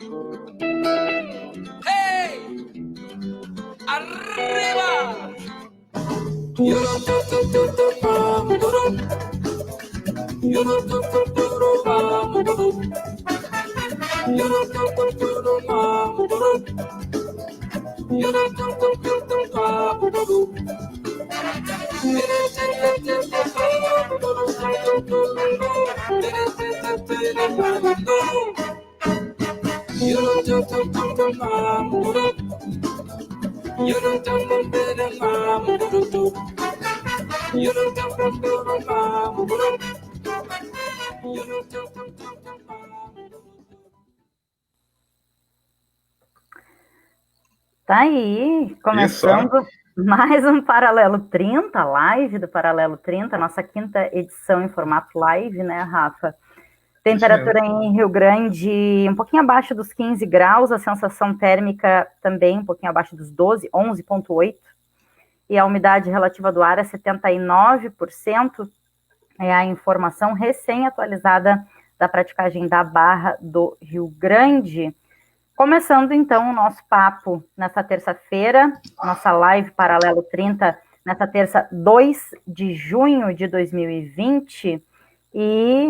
Hey, arriba. Tá aí, começando mais um Paralelo 30, live do Paralelo 30, nossa quinta edição em formato live, né, Rafa? Temperatura em Rio Grande um pouquinho abaixo dos 15 graus, a sensação térmica também um pouquinho abaixo dos 12, 11,8, e a umidade relativa do ar é 79%, é a informação recém-atualizada da praticagem da Barra do Rio Grande. Começando, então, o nosso papo nessa terça-feira, nossa live Paralelo 30, nessa terça 2 de junho de 2020, e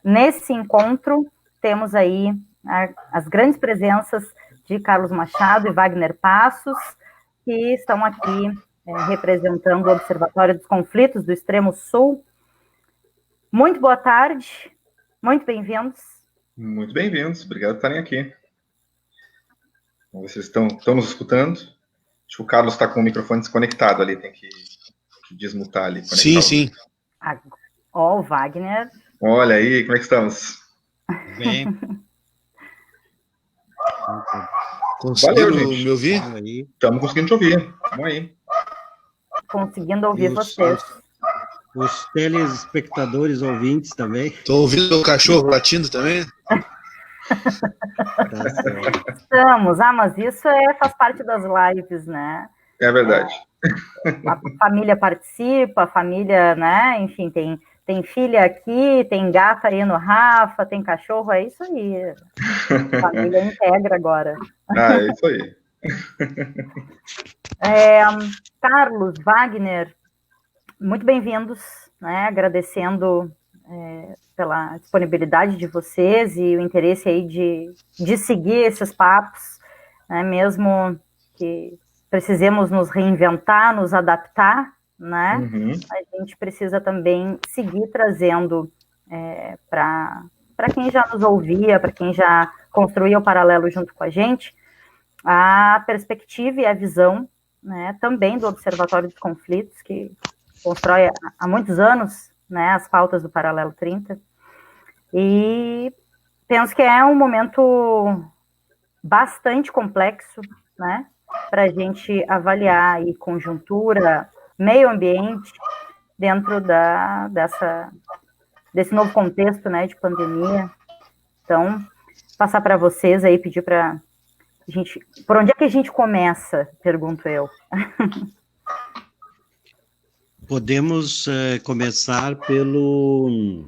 nesse encontro temos aí as grandes presenças de Carlos Machado e Wagner Passos, que estão aqui representando o Observatório dos Conflitos do Extremo Sul. Muito boa tarde, muito bem-vindos. Muito bem-vindos, obrigado por estarem aqui. Vocês estão nos escutando? Acho que o Carlos está com o microfone desconectado ali, tem que desmutar ali. Sim. Ó, o Wagner. Olha aí, como é que estamos? Bem. Conseguindo me ouvir? Estamos conseguindo te ouvir, vamos aí. Conseguindo ouvir vocês. Os telespectadores ouvintes também. Estou ouvindo o cachorro latindo também? Estamos, mas isso faz parte das lives, né? É verdade. A família participa, a família, né? Enfim, tem filha aqui, tem gata aí no Rafa, tem cachorro, é isso aí. A família integra agora. É isso aí. Carlos, Wagner, muito bem-vindos, né? Agradecendo pela disponibilidade de vocês e o interesse aí de seguir esses papos, né? Mesmo que precisemos nos reinventar, nos adaptar, né? Uhum. A gente precisa também seguir trazendo para quem já nos ouvia, para quem já construía o Paralelo junto com a gente, a perspectiva e a visão, né, também do Observatório dos Conflitos, que constrói há muitos anos, né, as pautas do Paralelo 30, e penso que é um momento bastante complexo, né, para a gente avaliar aí conjuntura, meio ambiente, dentro desse novo contexto, né, de pandemia. Então, passar para vocês aí, pedir para a gente... Por onde é que a gente começa, pergunto eu? Podemos começar pelo...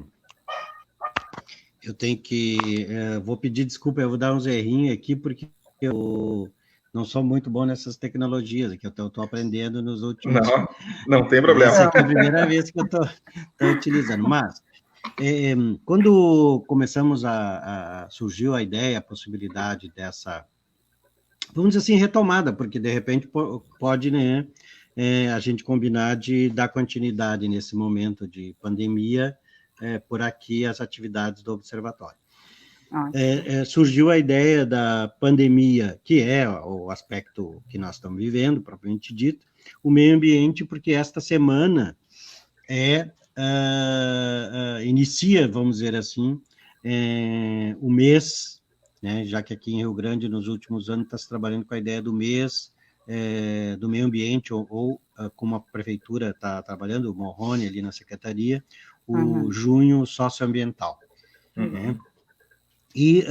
Eu tenho que... vou pedir desculpa, eu vou dar uns errinhos aqui, porque eu não sou muito bom nessas tecnologias, que eu estou aprendendo nos últimos... Não tem problema. Essa aqui é a primeira vez que eu estou utilizando, mas... quando começamos surgiu a ideia, a possibilidade dessa, vamos dizer assim, retomada, porque de repente pode, né, a gente combinar de dar continuidade nesse momento de pandemia, por aqui as atividades do observatório. Surgiu a ideia da pandemia, que é o aspecto que nós estamos vivendo, propriamente dito, o meio ambiente, porque esta semana inicia, vamos dizer assim, o mês, né, já que aqui em Rio Grande, nos últimos anos, está se trabalhando com a ideia do mês do meio ambiente, ou como a prefeitura está trabalhando, o Morrone ali na secretaria, o junho socioambiental. Né? E,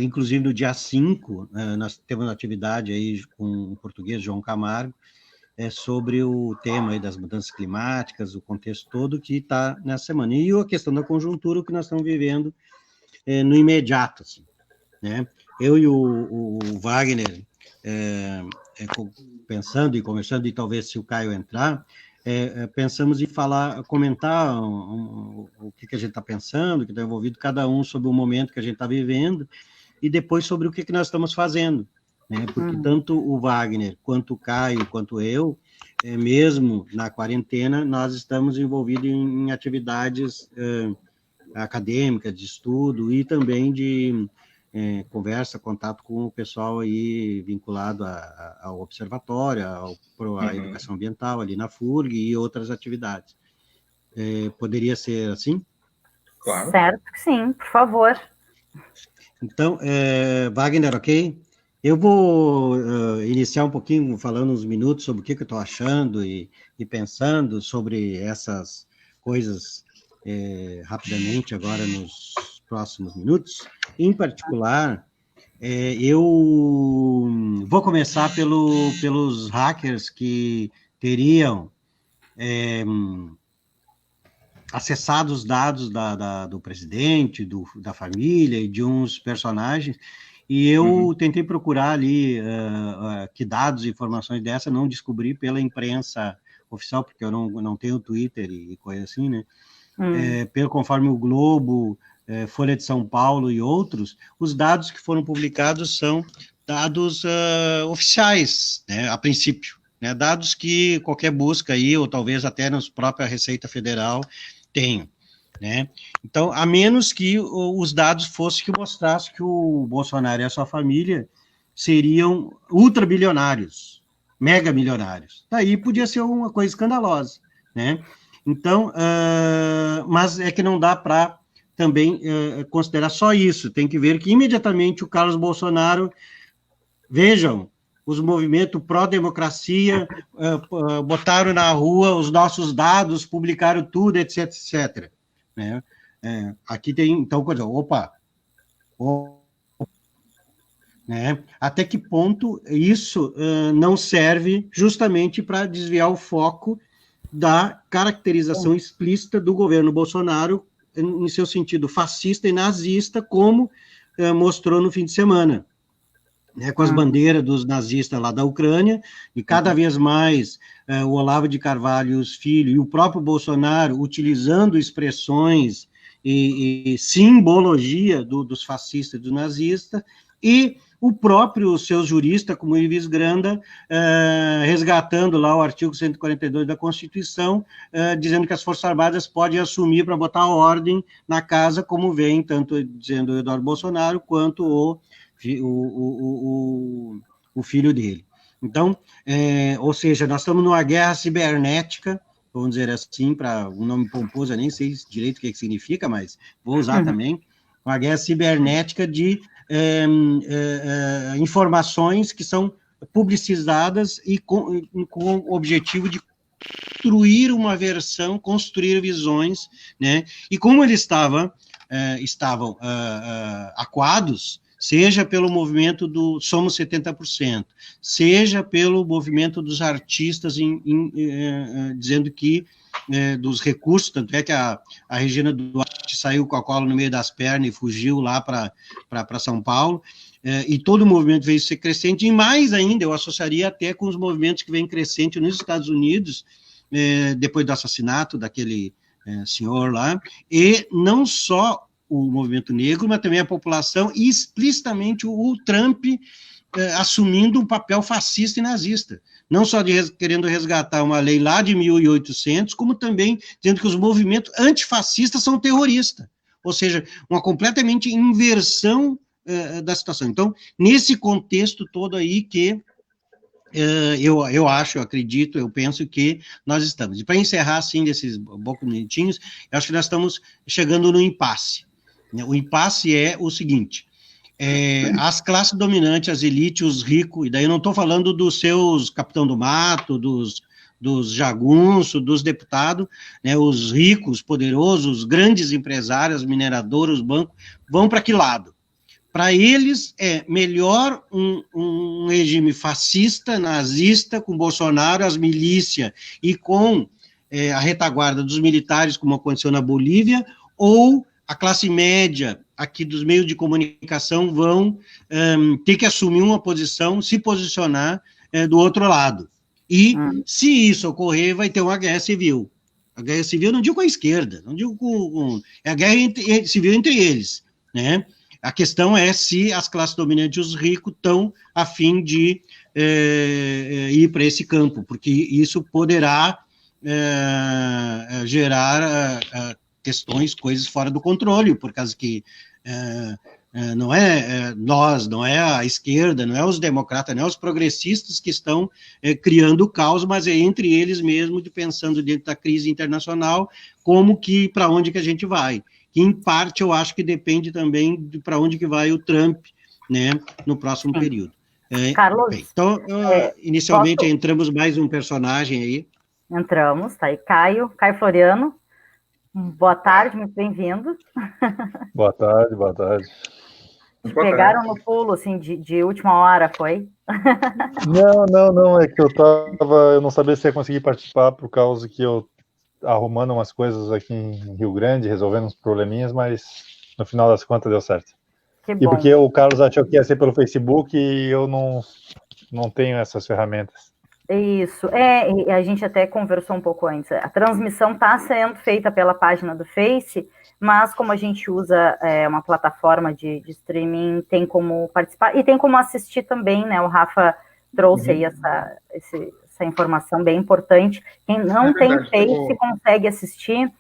inclusive, no dia 5, nós temos uma atividade aí com o português João Camargo, sobre o tema aí das mudanças climáticas, o contexto todo que está nessa semana. E a questão da conjuntura, o que nós estamos vivendo no imediato, assim, né? eu e o Wagner, pensando e conversando, e talvez se o Caio entrar, pensamos em comentar o que a gente está pensando, o que está envolvido, cada um sobre o momento que a gente está vivendo, e depois sobre o que nós estamos fazendo, né? Porque tanto o Wagner, quanto o Caio, quanto eu, mesmo na quarentena, nós estamos envolvidos em atividades acadêmicas, de estudo, e também de conversa, contato com o pessoal aí vinculado ao observatório, à educação ambiental ali na FURG e outras atividades. Poderia ser assim? Claro. Certo que sim, por favor. Então, Wagner, ok? Eu vou iniciar um pouquinho, falando uns minutos sobre o que eu estou achando e pensando sobre essas coisas rapidamente agora nos próximos minutos. Em particular, eu vou começar pelos hackers que teriam acessado os dados do presidente, da família e de uns personagens, e eu tentei procurar ali que dados e informações dessa, não descobri pela imprensa oficial, porque eu não tenho Twitter e coisa assim, né? Conforme o Globo, Folha de São Paulo e outros, os dados que foram publicados são dados oficiais, né, a princípio, né, dados que qualquer busca aí, ou talvez até na própria Receita Federal, tenha, né? Então, a menos que os dados fossem que mostrassem que o Bolsonaro e a sua família seriam ultrabilionários, mega milionários. Daí podia ser uma coisa escandalosa, né? Então, mas é que não dá para também considerar só isso, tem que ver que imediatamente o Carlos Bolsonaro, vejam, os movimentos pró-democracia botaram na rua os nossos dados, publicaram tudo, etc, etc. Né? Aqui tem, então, coisa, né? Até que ponto isso não serve justamente para desviar o foco da caracterização explícita do governo Bolsonaro em seu sentido fascista e nazista, como mostrou no fim de semana, né, com as bandeiras dos nazistas lá da Ucrânia, e cada vez mais o Olavo de Carvalho Filho e o próprio Bolsonaro utilizando expressões e simbologia dos fascistas e dos nazistas, e o próprio seu jurista, como Ives Granda, resgatando lá o artigo 142 da Constituição, dizendo que as Forças Armadas podem assumir para botar ordem na casa, como vem, tanto dizendo o Eduardo Bolsonaro, quanto o filho dele. Então, ou seja, nós estamos numa guerra cibernética, vamos dizer assim, para um nome pomposo, eu nem sei direito o que significa, mas vou usar também, uma guerra cibernética de informações que são publicizadas e com o objetivo de construir uma versão, construir visões, né? E como eles estavam acuados, seja pelo movimento do Somos 70%, seja pelo movimento dos artistas dizendo que dos recursos, tanto é que a Regina Duarte saiu com a cola no meio das pernas e fugiu lá para São Paulo, e todo o movimento veio ser crescente, e mais ainda, eu associaria até com os movimentos que vêm crescente nos Estados Unidos, depois do assassinato daquele senhor lá, e não só o movimento negro, mas também a população, e explicitamente o Trump assumindo um papel fascista e nazista, não só querendo resgatar uma lei lá de 1800, como também dizendo que os movimentos antifascistas são terroristas, ou seja, uma completamente inversão da situação. Então, nesse contexto todo aí que eu acho, eu acredito, eu penso que nós estamos. E para encerrar, assim, desses poucos minutinhos, eu acho que nós estamos chegando no impasse. O impasse é o seguinte: as classes dominantes, as elites, os ricos, e daí eu não estou falando dos seus capitão do mato, dos jagunços, dos deputados, né, os ricos, poderosos, os grandes empresários, mineradores, os bancos, vão para que lado? Para eles é melhor um regime fascista, nazista, com Bolsonaro, as milícias e com a retaguarda dos militares, como aconteceu na Bolívia, ou a classe média aqui dos meios de comunicação vão ter que assumir uma posição, se posicionar do outro lado. E, se isso ocorrer, vai ter uma guerra civil. A guerra civil, não digo com a esquerda, não digo é a guerra civil entre eles, né? A questão é se as classes dominantes e os ricos estão a fim de ir para esse campo, porque isso poderá gerar questões, coisas fora do controle, por causa que não é nós, não é a esquerda, não é os democratas, não é os progressistas que estão criando o caos, mas é entre eles mesmo, pensando dentro da crise internacional, como que, para onde que a gente vai. Que, em parte, eu acho que depende também de para onde que vai o Trump, né, no próximo período. Carlos, bem, então, inicialmente, entramos mais um personagem aí. Entramos, tá aí Caio Floriano. Boa tarde, muito bem-vindo. Boa tarde, boa tarde. Pegaram no pulo, assim, de última hora, foi? Não, é que eu não sabia se ia conseguir participar por causa que eu arrumando umas coisas aqui em Rio Grande, resolvendo uns probleminhas, mas no final das contas deu certo. Que bom. E porque o Carlos achou que ia ser pelo Facebook e eu não tenho essas ferramentas. Isso, e a gente até conversou um pouco antes. A transmissão está sendo feita pela página do Face, mas como a gente usa uma plataforma de streaming, tem como participar e tem como assistir também, né? O Rafa trouxe aí essa informação bem importante. Quem não tem Face consegue assistir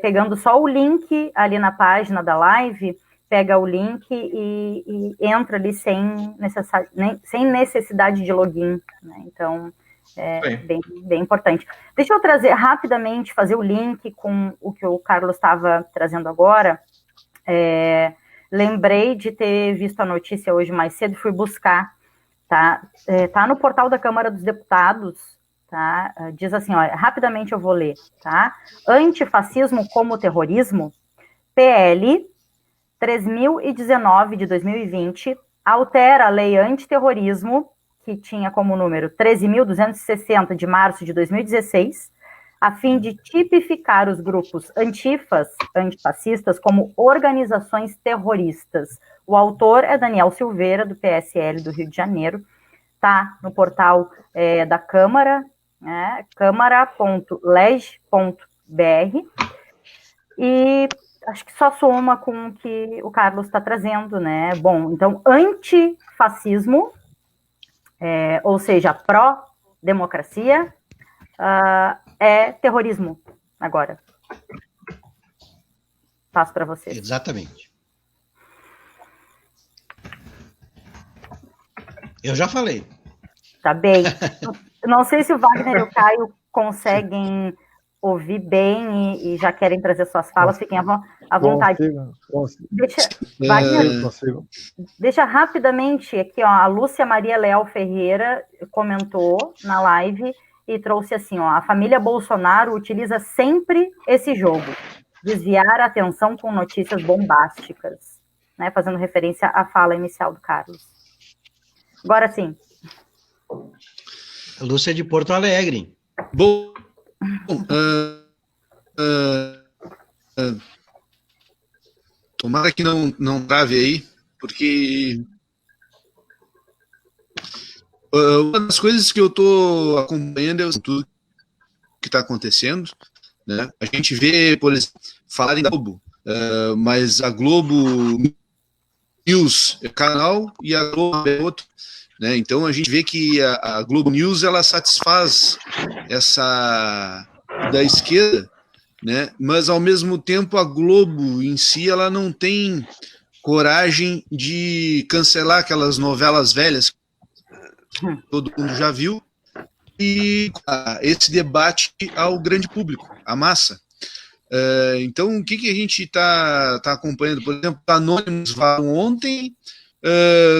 pegando só o link ali na página da live, pega o link e entra ali sem necessidade de login, né? Então, bem importante. Deixa eu trazer rapidamente, fazer o link com o que o Carlos estava trazendo agora. Lembrei de ter visto a notícia hoje mais cedo, fui buscar, tá? Tá no portal da Câmara dos Deputados, tá? Diz assim, olha, rapidamente eu vou ler, tá? Antifascismo como terrorismo, PL 3019 de 2020, altera a lei antiterrorismo, que tinha como número 13.260 de março de 2016, a fim de tipificar os grupos antifascistas, como organizações terroristas. O autor é Daniel Silveira, do PSL do Rio de Janeiro, está no portal da Câmara, né, câmara.leg.br, e acho que só soma com o que o Carlos está trazendo, né? Bom, então, antifascismo, ou seja, pró-democracia, é terrorismo, agora. Passo para vocês. Exatamente. Eu já falei. Tá bem. Não sei se o Wagner e o Caio conseguem ouvir bem e já querem trazer suas falas, fiquem à vontade. Consigo. Wagner, consigo. Deixa rapidamente aqui, ó, a Lúcia Maria Leal Ferreira comentou na live e trouxe assim, ó, a família Bolsonaro utiliza sempre esse jogo, desviar a atenção com notícias bombásticas, né, fazendo referência à fala inicial do Carlos. Agora sim. A Lúcia é de Porto Alegre. Bom, tomara que não trave aí, porque uma das coisas que eu estou acompanhando é tudo que está acontecendo, né? A gente vê, por exemplo, falarem da Globo, mas a Globo News é canal e a Globo é outro, né? Então a gente vê que a Globo News ela satisfaz essa da esquerda, né? Mas ao mesmo tempo a Globo em si ela não tem coragem de cancelar aquelas novelas velhas que todo mundo já viu e esse debate ao grande público, à massa. Então o que a gente está acompanhando? Por exemplo, Anônimos falaram ontem,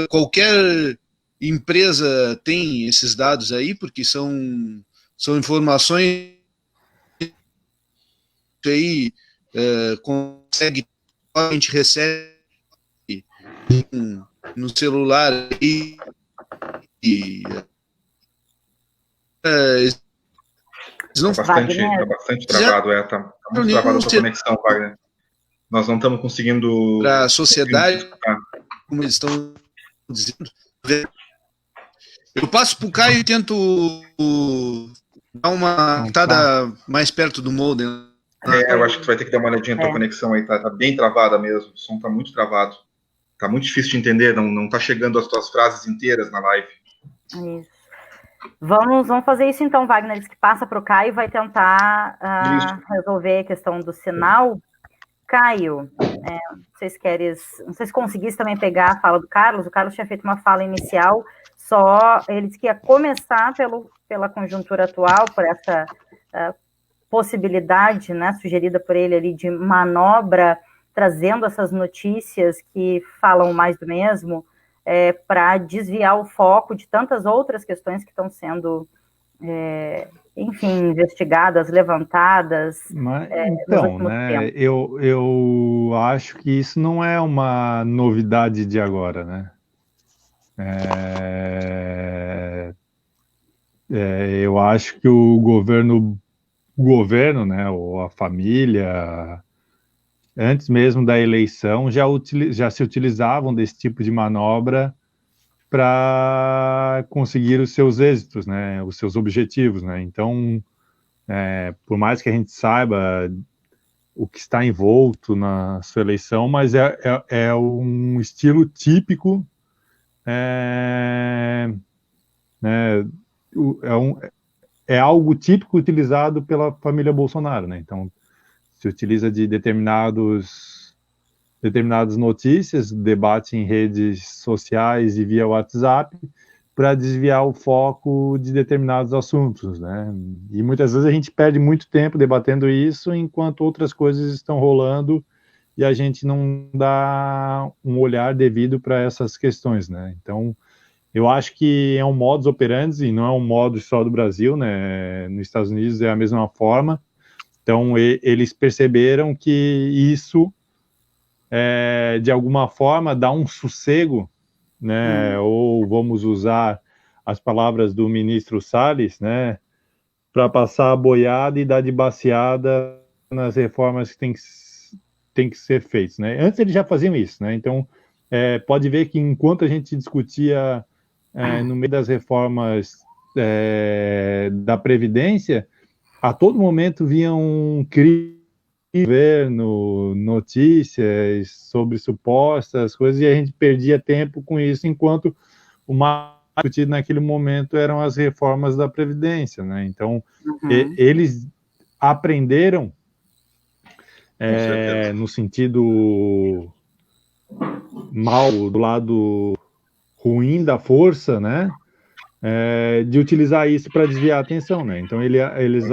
qualquer empresa tem esses dados aí, porque são informações que aí consegue, a gente recebe no celular aí, Tá bastante travado, tá muito travado a sua conexão, Wagner. Nós não estamos conseguindo... Para a sociedade, como eles estão dizendo. Eu passo para o Caio e tento dar uma tada mais perto do modem. Eu acho que tu vai ter que dar uma olhadinha na tua conexão aí, tá bem travada mesmo, o som tá muito travado. Tá muito difícil de entender, não tá chegando as tuas frases inteiras na live. Isso. Vamos fazer isso então, Wagner, que passa para o Caio e vai tentar resolver a questão do sinal. Caio, não sei se conseguisse também pegar a fala do Carlos. O Carlos tinha feito uma fala inicial, ele disse que ia começar pela conjuntura atual, por essa possibilidade, né, sugerida por ele ali de manobra, trazendo essas notícias que falam mais do mesmo, para desviar o foco de tantas outras questões que estão sendo, enfim, investigadas, levantadas. Mas, então, né, eu acho que isso não é uma novidade de agora, né? Eu acho que o governo, né, ou a família, antes mesmo da eleição, já se utilizavam desse tipo de manobra para conseguir os seus êxitos, né, os seus objetivos, né? Então, por mais que a gente saiba o que está envolto na sua eleição, mas é um estilo típico, né, é algo típico utilizado pela família Bolsonaro, né? Então, se utiliza de determinadas notícias, debate em redes sociais e via WhatsApp, para desviar o foco de determinados assuntos, né? E muitas vezes a gente perde muito tempo debatendo isso, enquanto outras coisas estão rolando e a gente não dá um olhar devido para essas questões, né? Então, eu acho que é um modus operandi, e não é um modus só do Brasil, né? Nos Estados Unidos é a mesma forma. Então, eles perceberam que isso, de alguma forma, dá um sossego, né? Ou vamos usar as palavras do ministro Salles, né? Para passar a boiada e dar de baseada nas reformas que tem que ser feitas, né? Antes eles já faziam isso, né? Então, pode ver que enquanto a gente discutia no meio das reformas da Previdência, a todo momento vinham governo, notícias sobre supostas coisas, e a gente perdia tempo com isso, enquanto o mais discutido naquele momento eram as reformas da Previdência, né? Então, eles aprenderam, no sentido mal, do lado ruim da força, né? De utilizar isso para desviar a atenção, né? Então eles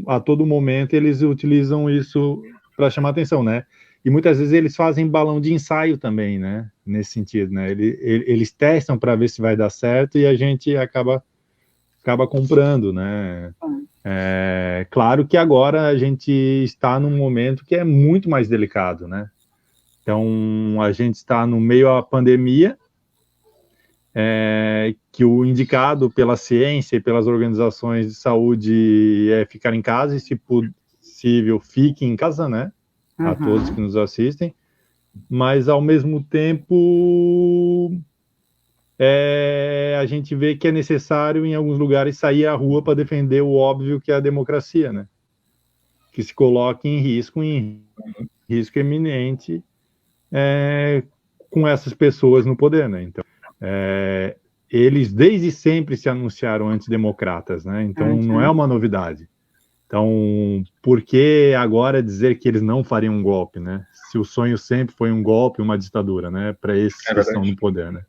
a todo momento eles utilizam isso para chamar atenção, né? E muitas vezes eles fazem balão de ensaio também, né? Nesse sentido, né? Eles testam para ver se vai dar certo e a gente acaba comprando, né? Claro que agora a gente está num momento que é muito mais delicado, né? Então a gente está no meio da pandemia, que o indicado pela ciência e pelas organizações de saúde é ficar em casa e, se possível, fique em casa, né? A todos que nos assistem. Mas, ao mesmo tempo, a gente vê que é necessário, em alguns lugares, sair à rua para defender o óbvio que é a democracia, né? Que se coloque em risco iminente com essas pessoas no poder, né? Então, eles desde sempre se anunciaram antidemocratas, né? Então não é uma novidade. Então, por que agora dizer que eles não fariam um golpe, né? Se o sonho sempre foi um golpe, uma ditadura, né? Para esses que estão no poder, né?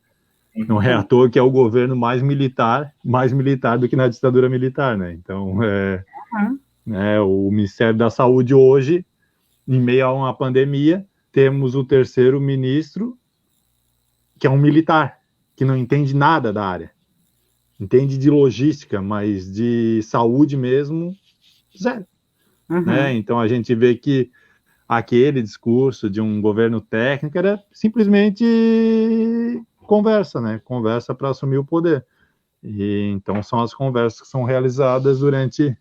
Não é à toa que é o governo mais militar do que na ditadura militar, né? Então, o Ministério da Saúde hoje, em meio a uma pandemia, temos o terceiro ministro, que é um militar, que não entende nada da área. Entende de logística, mas de saúde mesmo, zero. Né? Então a gente vê que aquele discurso de um governo técnico era simplesmente conversa, né? Conversa para assumir o poder. E então são as conversas que são realizadas durante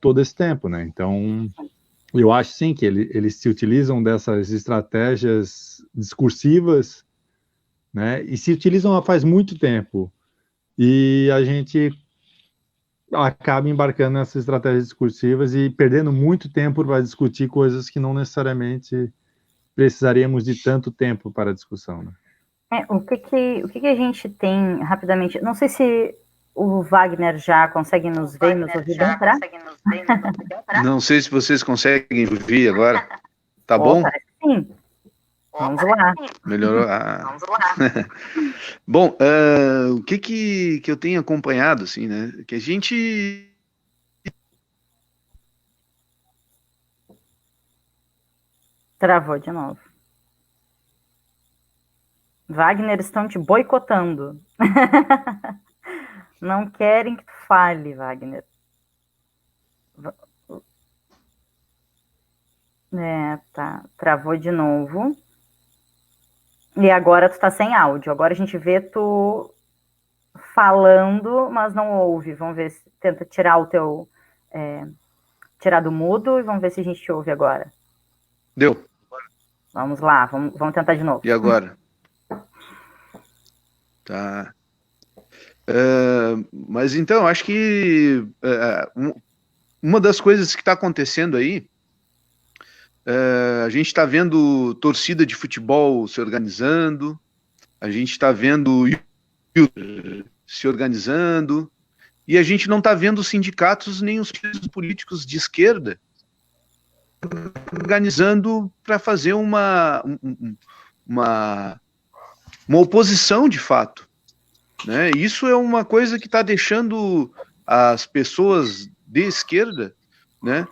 todo esse tempo, né? Então Eu acho, sim, que eles se utilizam dessas estratégias discursivas, né, e se utilizam faz muito tempo. E a gente acaba embarcando nessas estratégias discursivas e perdendo muito tempo para discutir coisas que não necessariamente precisaríamos de tanto tempo para a discussão, né? O que a gente tem, rapidamente, não sei se o Wagner já consegue nos ver, nos ouvir bem, será? Não sei se vocês conseguem ouvir agora. Tá bom? Parece que sim. Vamos lá. Melhorou. Vamos lá. Bom, o que eu tenho acompanhado, assim, né? Que a gente... Travou de novo. Wagner, estão te boicotando. Não querem que tu fale, Wagner. Tá. Travou de novo. E agora tu tá sem áudio. Agora a gente vê tu falando, mas não ouve. Vamos ver se tenta tirar o teu... tirar do mudo e vamos ver se a gente te ouve agora. Deu. Vamos lá, vamos tentar de novo. E agora? Tá. Mas então, acho que uma das coisas que está acontecendo aí, a gente está vendo torcida de futebol se organizando, a gente está vendo se organizando, e a gente não está vendo os sindicatos nem os partidos políticos de esquerda organizando para fazer uma oposição de fato, né? Isso é uma coisa que está deixando as pessoas de esquerda, né,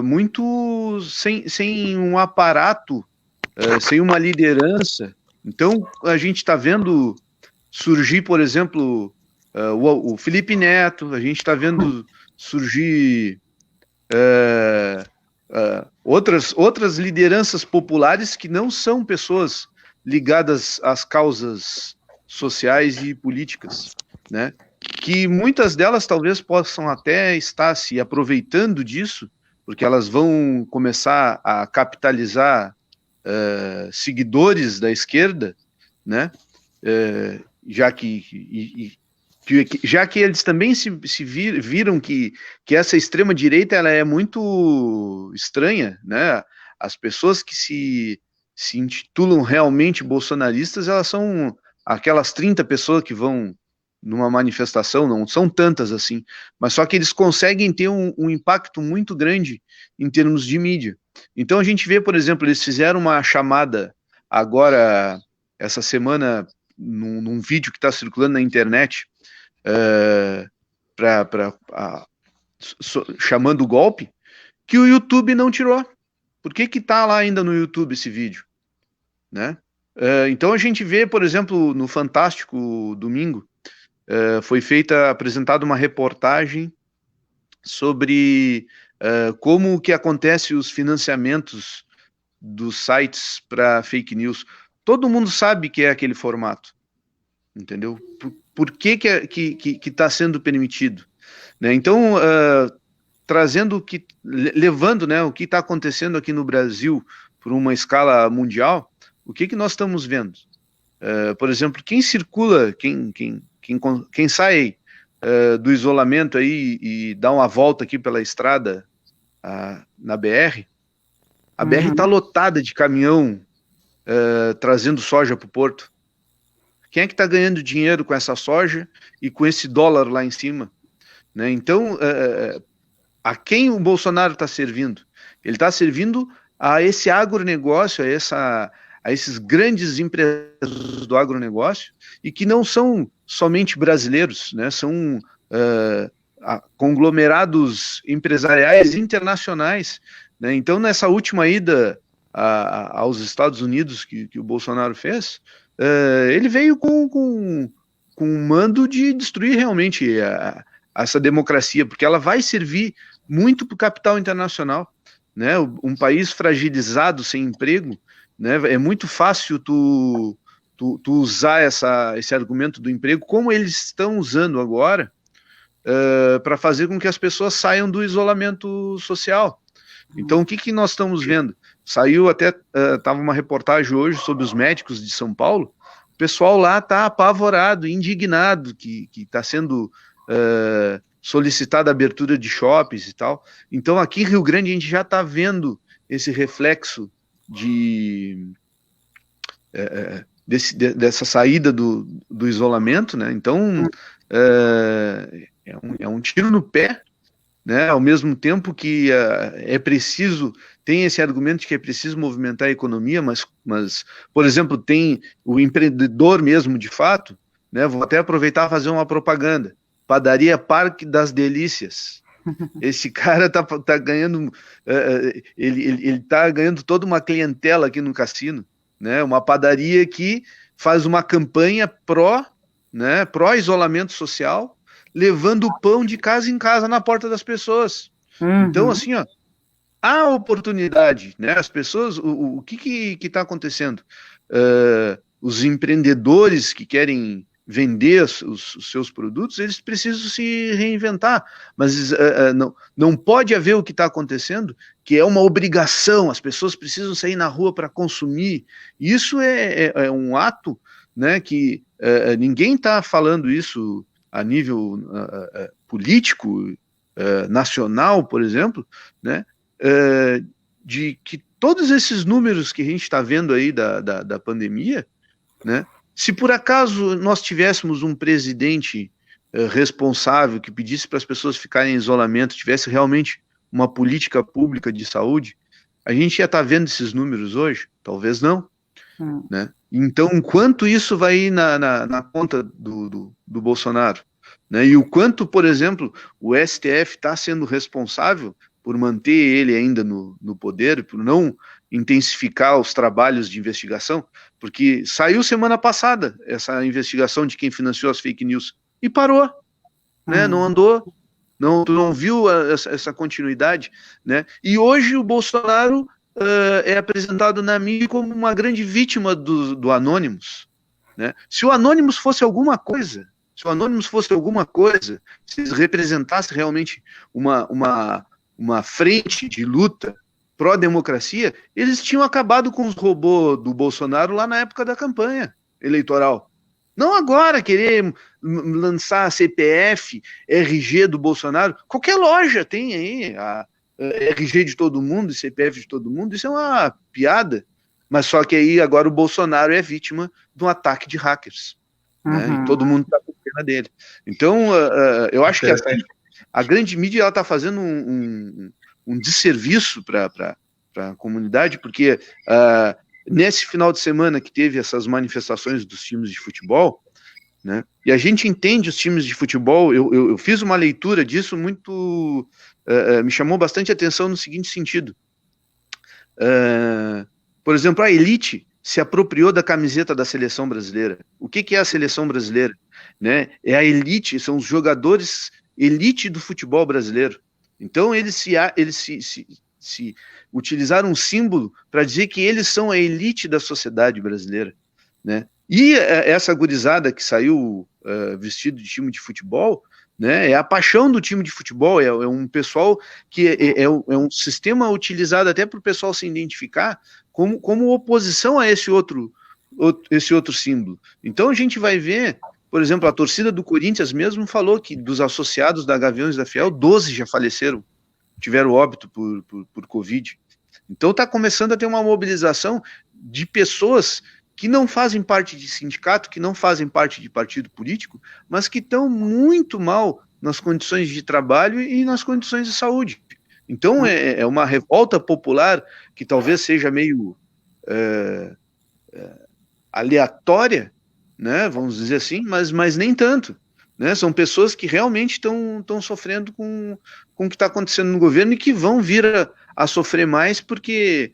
muito sem um aparato, sem uma liderança. Então a gente está vendo surgir, por exemplo, o Felipe Neto, a gente está vendo surgir outras lideranças populares que não são pessoas ligadas às causas sociais e políticas, né? Que muitas delas talvez possam até estar se aproveitando disso, porque elas vão começar a capitalizar seguidores da esquerda, né? Já que eles também viram que essa extrema-direita ela é muito estranha, né? As pessoas que se intitulam realmente bolsonaristas, elas são aquelas 30 pessoas que vão numa manifestação, não são tantas assim, mas só que eles conseguem ter um impacto muito grande em termos de mídia. Então a gente vê, por exemplo, eles fizeram uma chamada agora, essa semana, num vídeo que está circulando na internet, chamando o golpe, que o YouTube não tirou. Por que está lá ainda no YouTube esse vídeo, né? Então a gente vê, por exemplo, no Fantástico domingo, foi apresentada uma reportagem sobre como que acontece os financiamentos dos sites para fake news. Todo mundo sabe que é aquele formato, entendeu? Por que está sendo permitido, né? Então, levando, né, o que está acontecendo aqui no Brasil por uma escala mundial, o que nós estamos vendo? Por exemplo, quem circula, quem sai do isolamento aí e dá uma volta aqui pela estrada na BR, a BR está lotada de caminhão trazendo soja para o porto. Quem é que está ganhando dinheiro com essa soja e com esse dólar lá em cima, né? Então, a quem o Bolsonaro está servindo? Ele está servindo a esse agronegócio, a esses grandes empresários do agronegócio, e que não são somente brasileiros, né? São conglomerados empresariais internacionais, né? Então, nessa última ida aos Estados Unidos que o Bolsonaro fez, ele veio com um mando de destruir realmente essa democracia, porque ela vai servir muito para o capital internacional, né? Um país fragilizado, sem emprego, né? É muito fácil tu usar esse argumento do emprego, como eles estão usando agora, para fazer com que as pessoas saiam do isolamento social, Então, o que nós estamos vendo? Saiu até, estava uma reportagem hoje sobre os médicos de São Paulo. O pessoal lá está apavorado, indignado, que está sendo solicitada a abertura de shoppings e tal. Então, aqui em Rio Grande, a gente já está vendo esse reflexo dessa saída do isolamento, né? Então, é um tiro no pé, né? Ao mesmo tempo que é preciso, tem esse argumento de que é preciso movimentar a economia, mas por exemplo, tem o empreendedor mesmo, de fato, né? Vou até aproveitar e fazer uma propaganda. Padaria Parque das Delícias. Esse cara tá ganhando, ele tá ganhando toda uma clientela aqui no cassino, né? Uma padaria que faz uma campanha pró isolamento social, levando o pão de casa em casa na porta das pessoas. Então, assim, ó, há oportunidade, né? As pessoas, o que está acontecendo? Os empreendedores que querem vender os seus produtos, eles precisam se reinventar, mas não pode haver o que está acontecendo, que é uma obrigação, as pessoas precisam sair na rua para consumir. Isso é um ato, né, que ninguém está falando isso a nível político, nacional, por exemplo, né, de que todos esses números que a gente está vendo aí da pandemia, né, se por acaso nós tivéssemos um presidente responsável que pedisse para as pessoas ficarem em isolamento, tivesse realmente uma política pública de saúde, a gente ia estar vendo esses números hoje? Talvez não. Né? Então, enquanto isso vai ir na conta do Bolsonaro, né? E o quanto, por exemplo, o STF está sendo responsável por manter ele ainda no poder, por não intensificar os trabalhos de investigação, porque saiu semana passada essa investigação de quem financiou as fake news e parou, né? Não andou, tu não viu essa continuidade, né? E hoje o Bolsonaro é apresentado na mídia como uma grande vítima do Anonymous, né? Se o Anonymous fosse alguma coisa, se eles representassem realmente uma frente de luta pró-democracia, eles tinham acabado com os robôs do Bolsonaro lá na época da campanha eleitoral. Não agora querer lançar CPF, RG do Bolsonaro. Qualquer loja tem aí a RG de todo mundo, CPF de todo mundo. Isso é uma piada. Mas só que aí agora o Bolsonaro é vítima de um ataque de hackers. Né? E todo mundo está com pena dele. Então, eu acho que a grande mídia está fazendo um desserviço para a comunidade, porque nesse final de semana que teve essas manifestações dos times de futebol, né, e a gente entende os times de futebol, eu fiz uma leitura disso muito, me chamou bastante atenção no seguinte sentido. Por exemplo, a elite se apropriou da camiseta da seleção brasileira. O que é a seleção brasileira? Né? É a elite, são os jogadores elite do futebol brasileiro. Então eles se utilizaram um símbolo para dizer que eles são a elite da sociedade brasileira, né? E essa gurizada que saiu vestido de time de futebol, né, é a paixão do time de futebol, é um pessoal que é um sistema utilizado até para o pessoal se identificar como oposição a esse outro símbolo. Então a gente vai ver, por exemplo, a torcida do Corinthians mesmo falou que dos associados da Gaviões da Fiel, 12 já faleceram, tiveram óbito por Covid. Então está começando a ter uma mobilização de pessoas que não fazem parte de sindicato, que não fazem parte de partido político, mas que estão muito mal nas condições de trabalho e nas condições de saúde. Então é uma revolta popular que talvez seja meio aleatória, né, vamos dizer assim, mas nem tanto. Né? São pessoas que realmente estão sofrendo com o que está acontecendo no governo e que vão vir a sofrer mais porque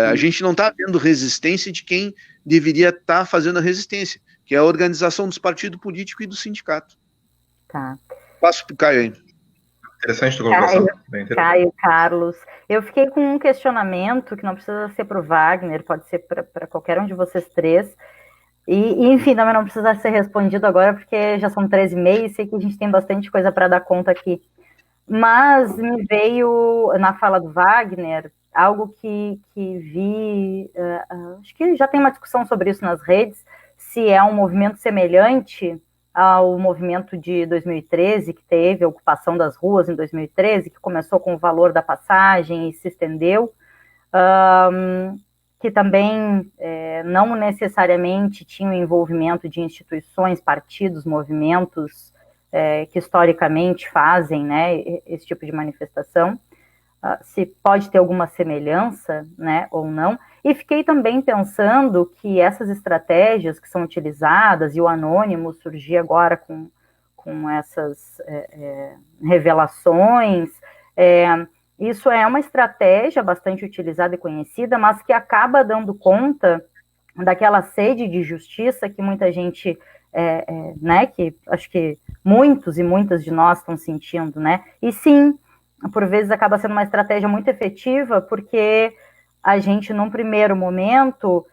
a gente não está vendo resistência de quem deveria estar fazendo a resistência, que é a organização dos partidos políticos e do sindicato. Tá. Passo para o Caio aí. Interessante a colocação. Caio, Carlos. Eu fiquei com um questionamento que não precisa ser para o Wagner, pode ser para qualquer um de vocês três. E, enfim, também não precisa ser respondido agora, porque já são 13h30 e sei que a gente tem bastante coisa para dar conta aqui. Mas me veio, na fala do Wagner, algo que vi, acho que já tem uma discussão sobre isso nas redes, se é um movimento semelhante ao movimento de 2013, que teve a ocupação das ruas em 2013, que começou com o valor da passagem e se estendeu, que também não necessariamente tinha o envolvimento de instituições, partidos, movimentos, que historicamente fazem, né, esse tipo de manifestação, se pode ter alguma semelhança, né, ou não. E fiquei também pensando que essas estratégias que são utilizadas, e o anônimo surgir agora com essas revelações, isso é uma estratégia bastante utilizada e conhecida, mas que acaba dando conta daquela sede de justiça que muita gente, né, que acho que muitos e muitas de nós estão sentindo, né, e sim, por vezes acaba sendo uma estratégia muito efetiva, porque a gente, num primeiro momento,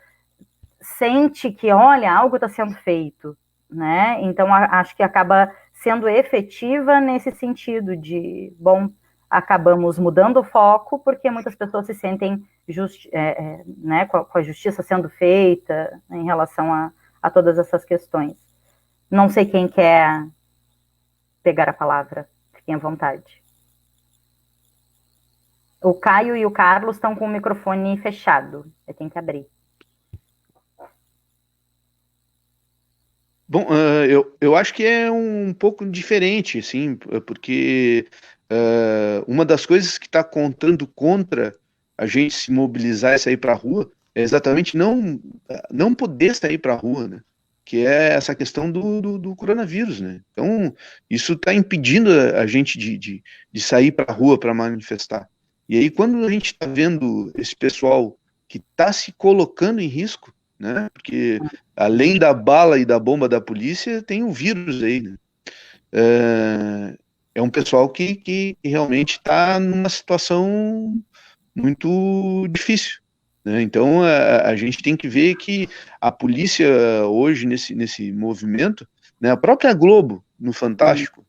sente que, olha, algo está sendo feito, né, então acho que acaba sendo efetiva nesse sentido de, bom, acabamos mudando o foco, porque muitas pessoas se sentem né, com a justiça sendo feita em relação a todas essas questões. Não sei quem quer pegar a palavra, fiquem à vontade. O Caio e o Carlos estão com o microfone fechado, eu tenho que abrir. Bom, eu acho que é um pouco diferente, assim, porque uma das coisas que está contando contra a gente se mobilizar e sair para a rua é exatamente não poder sair para a rua, né? Que é essa questão do coronavírus, né? Então, isso está impedindo a gente de sair para a rua para manifestar. E aí, quando a gente está vendo esse pessoal que está se colocando em risco, né? Porque além da bala e da bomba da polícia, tem o vírus aí, né? É um pessoal que realmente está numa situação muito difícil, né? Então a gente tem que ver que a polícia hoje nesse movimento, né? A própria Globo no Fantástico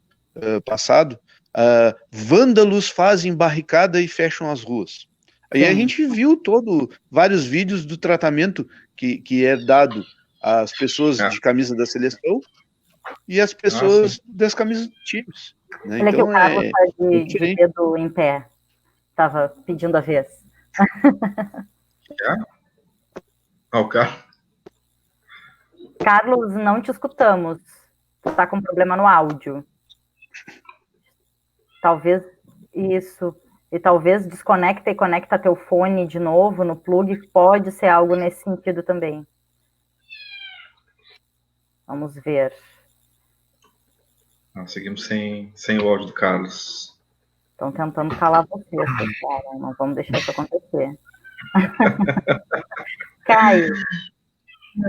passado, vândalos fazem barricada e fecham as ruas. Aí a gente viu vários vídeos do tratamento que é dado às pessoas de camisa da seleção e às pessoas das camisas de times. Né? Olha, então, que o Carlos está de dedo em pé. Estava pedindo a vez. O Carlos. Carlos, não te escutamos. Tu está com problema no áudio. Talvez isso. E talvez desconecta e conecta teu fone de novo no plug. Pode ser algo nesse sentido também. Vamos ver. Não, seguimos sem o áudio do Carlos. Estão tentando calar vocês, pessoal. Não vamos deixar isso acontecer. Caio.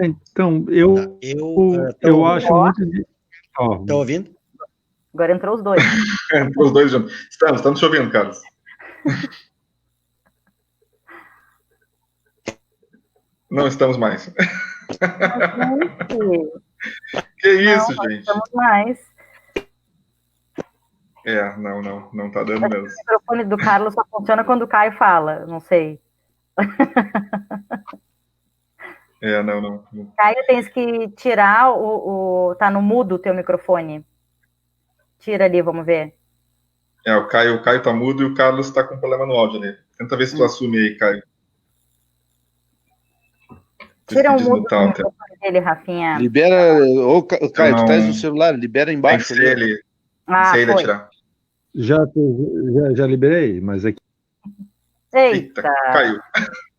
Então, eu acho muito... Estão ouvindo? Agora entrou os dois. Entrou os dois juntos. Estamos te ouvindo, Carlos. Não estamos mais. Que isso, gente? Não estamos mais. Não tá dando mesmo. O microfone do Carlos só funciona quando o Caio fala, não sei. Não. Caio, tens que tirar tá no mudo o teu microfone. Tira ali, vamos ver. O Caio tá mudo e o Carlos tá com problema no áudio ali. Tenta ver se tu assume aí, Caio. Tira o mudo do microfone dele, Rafinha. Libera, Caio, tu traz no celular, libera embaixo. Tem que ser ele. Ele tirar. Já liberei, mas aqui. Eita, caiu.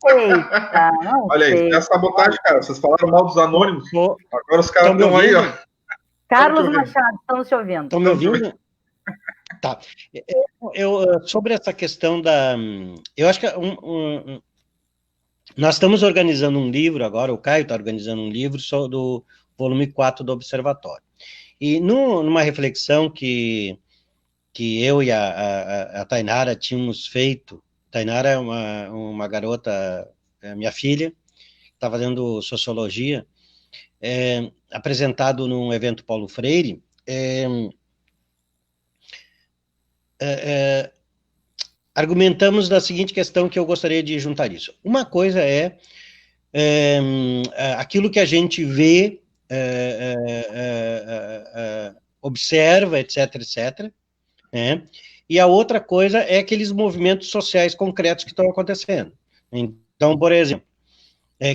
Eita, não olha aí, é sabotagem, cara. Vocês falaram mal dos anônimos. Agora os caras estão aí, ó. Carlos Machado, estamos te ouvindo. Estão me ouvindo? Tá. Sobre essa questão da... Eu acho que nós estamos organizando um livro agora, o Caio está organizando um livro do volume 4 do Observatório. E numa reflexão que eu e a Tainara tínhamos feito, Tainara é uma garota, minha filha, está fazendo sociologia, apresentado num evento Paulo Freire, argumentamos da seguinte questão que eu gostaria de juntar isso. Uma coisa é aquilo que a gente vê, observa, etc., etc., né? E a outra coisa é aqueles movimentos sociais concretos que estão acontecendo. Então, por exemplo,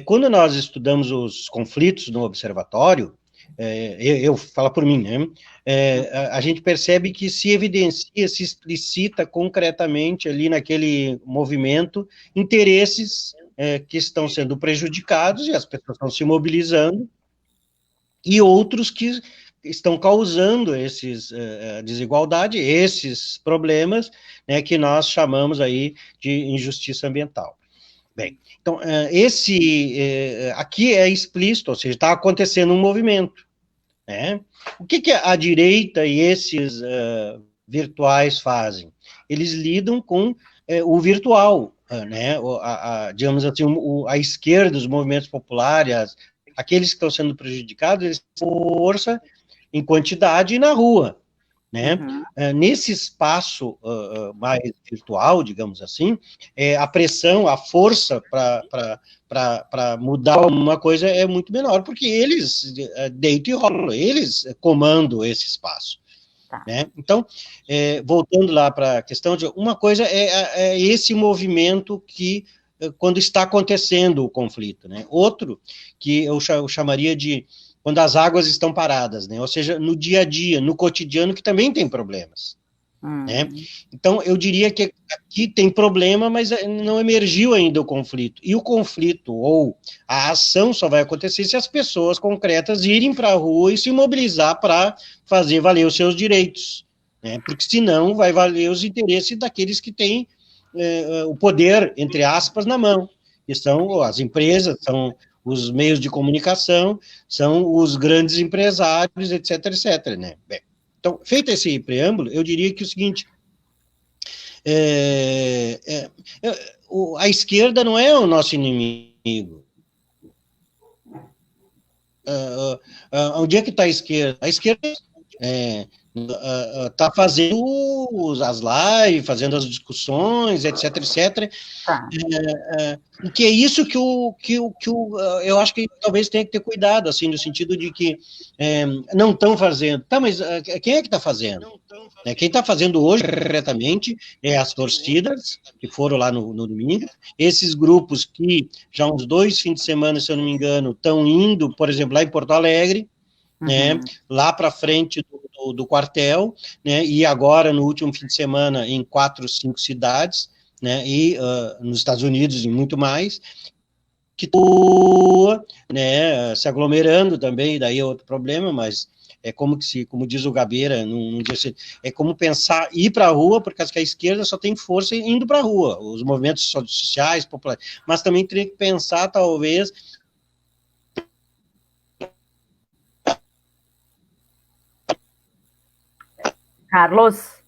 quando nós estudamos os conflitos no observatório, eu falo por mim, né? A gente percebe que se evidencia, se explicita concretamente ali naquele movimento interesses que estão sendo prejudicados e as pessoas estão se mobilizando, e outros que estão causando esses desigualdade, esses problemas, né, que nós chamamos aí de injustiça ambiental. Bem, então, aqui é explícito, ou seja, está acontecendo um movimento, né? O que a direita e esses virtuais fazem? Eles lidam com o virtual, né? Digamos assim, a esquerda, os movimentos populares, aqueles que estão sendo prejudicados, eles têm força em quantidade e na rua, né? Nesse espaço mais virtual, digamos assim, a pressão, a força para mudar alguma coisa é muito menor, porque eles deitam e rolam, eles comandam esse espaço. Tá. Né? Então, voltando lá para a questão de uma coisa é esse movimento que quando está acontecendo o conflito, né? Outro que eu chamaria de quando as águas estão paradas, né? Ou seja, no dia a dia, no cotidiano, que também tem problemas, né? Então, eu diria que aqui tem problema, mas não emergiu ainda o conflito. E o conflito ou a ação só vai acontecer se as pessoas concretas irem para a rua e se mobilizar para fazer valer os seus direitos, né? Porque senão vai valer os interesses daqueles que têm o poder, entre aspas, na mão, que são as empresas, são os meios de comunicação, são os grandes empresários, etc., etc., né? Bem, então, feito esse preâmbulo, eu diria que o seguinte, a esquerda não é o nosso inimigo. Onde é que está a esquerda? A esquerda está fazendo as lives, fazendo as discussões, etc., etc., Tá. e que é isso que eu acho que talvez tenha que ter cuidado, assim, no sentido de que não estão fazendo. Tá, mas quem é que está fazendo? Quem está fazendo hoje, corretamente, é as torcidas, que foram lá no domingo, esses grupos que já uns 2 fins de semana, se eu não me engano, estão indo, por exemplo, lá em Porto Alegre, né, lá para frente do quartel, né, e agora, no último fim de semana, em 4, 5 cidades, né, e nos Estados Unidos e muito mais, que estão, né, se aglomerando também, daí é outro problema, mas é como diz o Gabeira, é como pensar, ir para a rua, porque a esquerda só tem força indo para a rua, os movimentos sociais, populares, mas também teria que pensar, talvez, Carlos,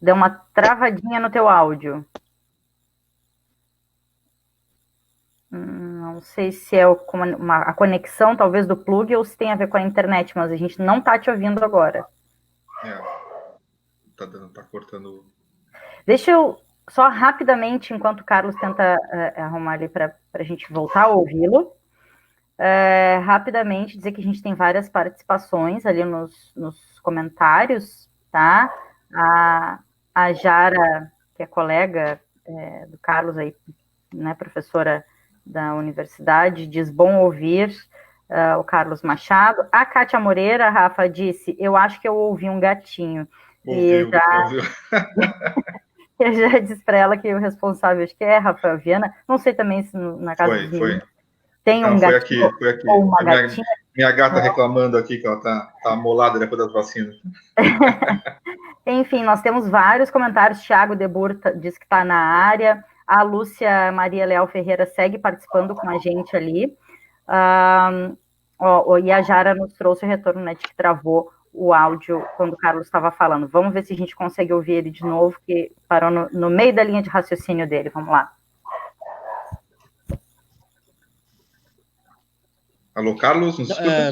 deu uma travadinha no teu áudio. Não sei se é a conexão, talvez, do plug, ou se tem a ver com a internet, mas a gente não está te ouvindo agora. Tá cortando. Deixa eu só rapidamente, enquanto o Carlos tenta arrumar ali para a gente voltar a ouvi-lo, rapidamente dizer que a gente tem várias participações ali nos comentários, tá? A Jara, que é colega do Carlos aí, né, professora da universidade, diz bom ouvir o Carlos Machado. A Kátia Moreira, Rafa, disse, eu acho que eu ouvi um gatinho. Ouviu. Eu já disse para ela que o responsável, acho que é Rafael Viana, não sei também se na casa dos foi. Tem um gatinho foi aqui. ou uma gatinha. Minha gata reclamando aqui que ela tá amolada depois das vacinas. Enfim, nós temos vários comentários. Thiago Debur diz que está na área. A Lúcia Maria Leal Ferreira segue participando com a gente ali. E a Jara nos trouxe o retorno, né, de que travou o áudio quando o Carlos estava falando. Vamos ver se a gente consegue ouvir ele de novo, que parou no meio da linha de raciocínio dele. Vamos lá. Alô, Carlos?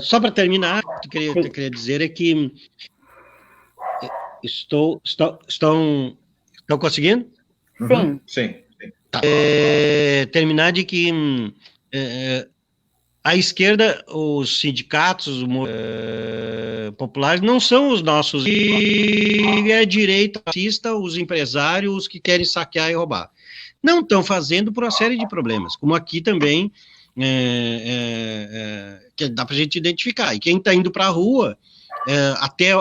Só para terminar, o que eu queria dizer é que Estão conseguindo? Sim. Sim. Tá. Terminar de que a esquerda, os sindicatos populares não são os nossos, e a direita fascista, os empresários que querem saquear e roubar. Não estão fazendo por uma série de problemas, como aqui também que dá para a gente identificar. E quem está indo para a rua até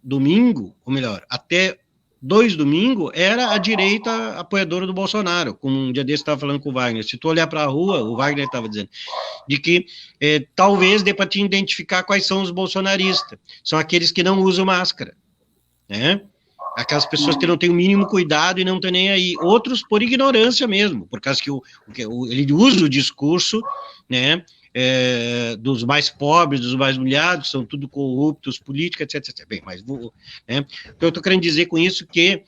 domingo, ou melhor, até 2 domingos, era a direita apoiadora do Bolsonaro, como um dia desse estava falando com o Wagner. Se tu olhar para a rua, o Wagner estava dizendo, de que talvez dê para te identificar quais são os bolsonaristas. São aqueles que não usam máscara, né? Aquelas pessoas que não têm o mínimo cuidado e não estão nem aí. Outros por ignorância mesmo, por causa que ele usa o discurso, né, dos mais pobres, dos mais humilhados, são tudo corruptos, políticos, etc, etc. Bem, mas né? Então eu estou querendo dizer com isso que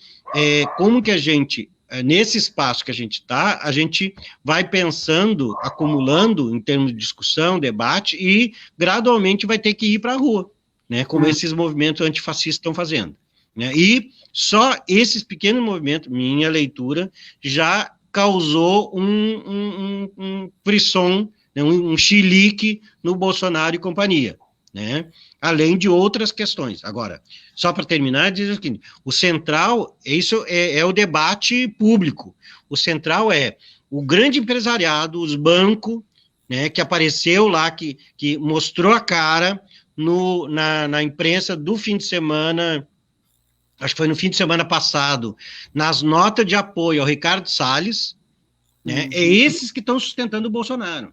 como que a gente, nesse espaço que a gente está, a gente vai pensando, acumulando em termos de discussão, debate, e gradualmente vai ter que ir para a rua, né, como esses movimentos antifascistas estão fazendo. Né? E só esses pequenos movimentos, minha leitura, já causou um frisson, né, um chilique no Bolsonaro e companhia, né? Além de outras questões. Agora, só para terminar, diz o seguinte, o central, isso é o debate público, o central é o grande empresariado, os bancos, né, que apareceu lá, que mostrou a cara na imprensa do fim de semana, acho que foi no fim de semana passado, nas notas de apoio ao Ricardo Salles, né, é esses que estão sustentando o Bolsonaro.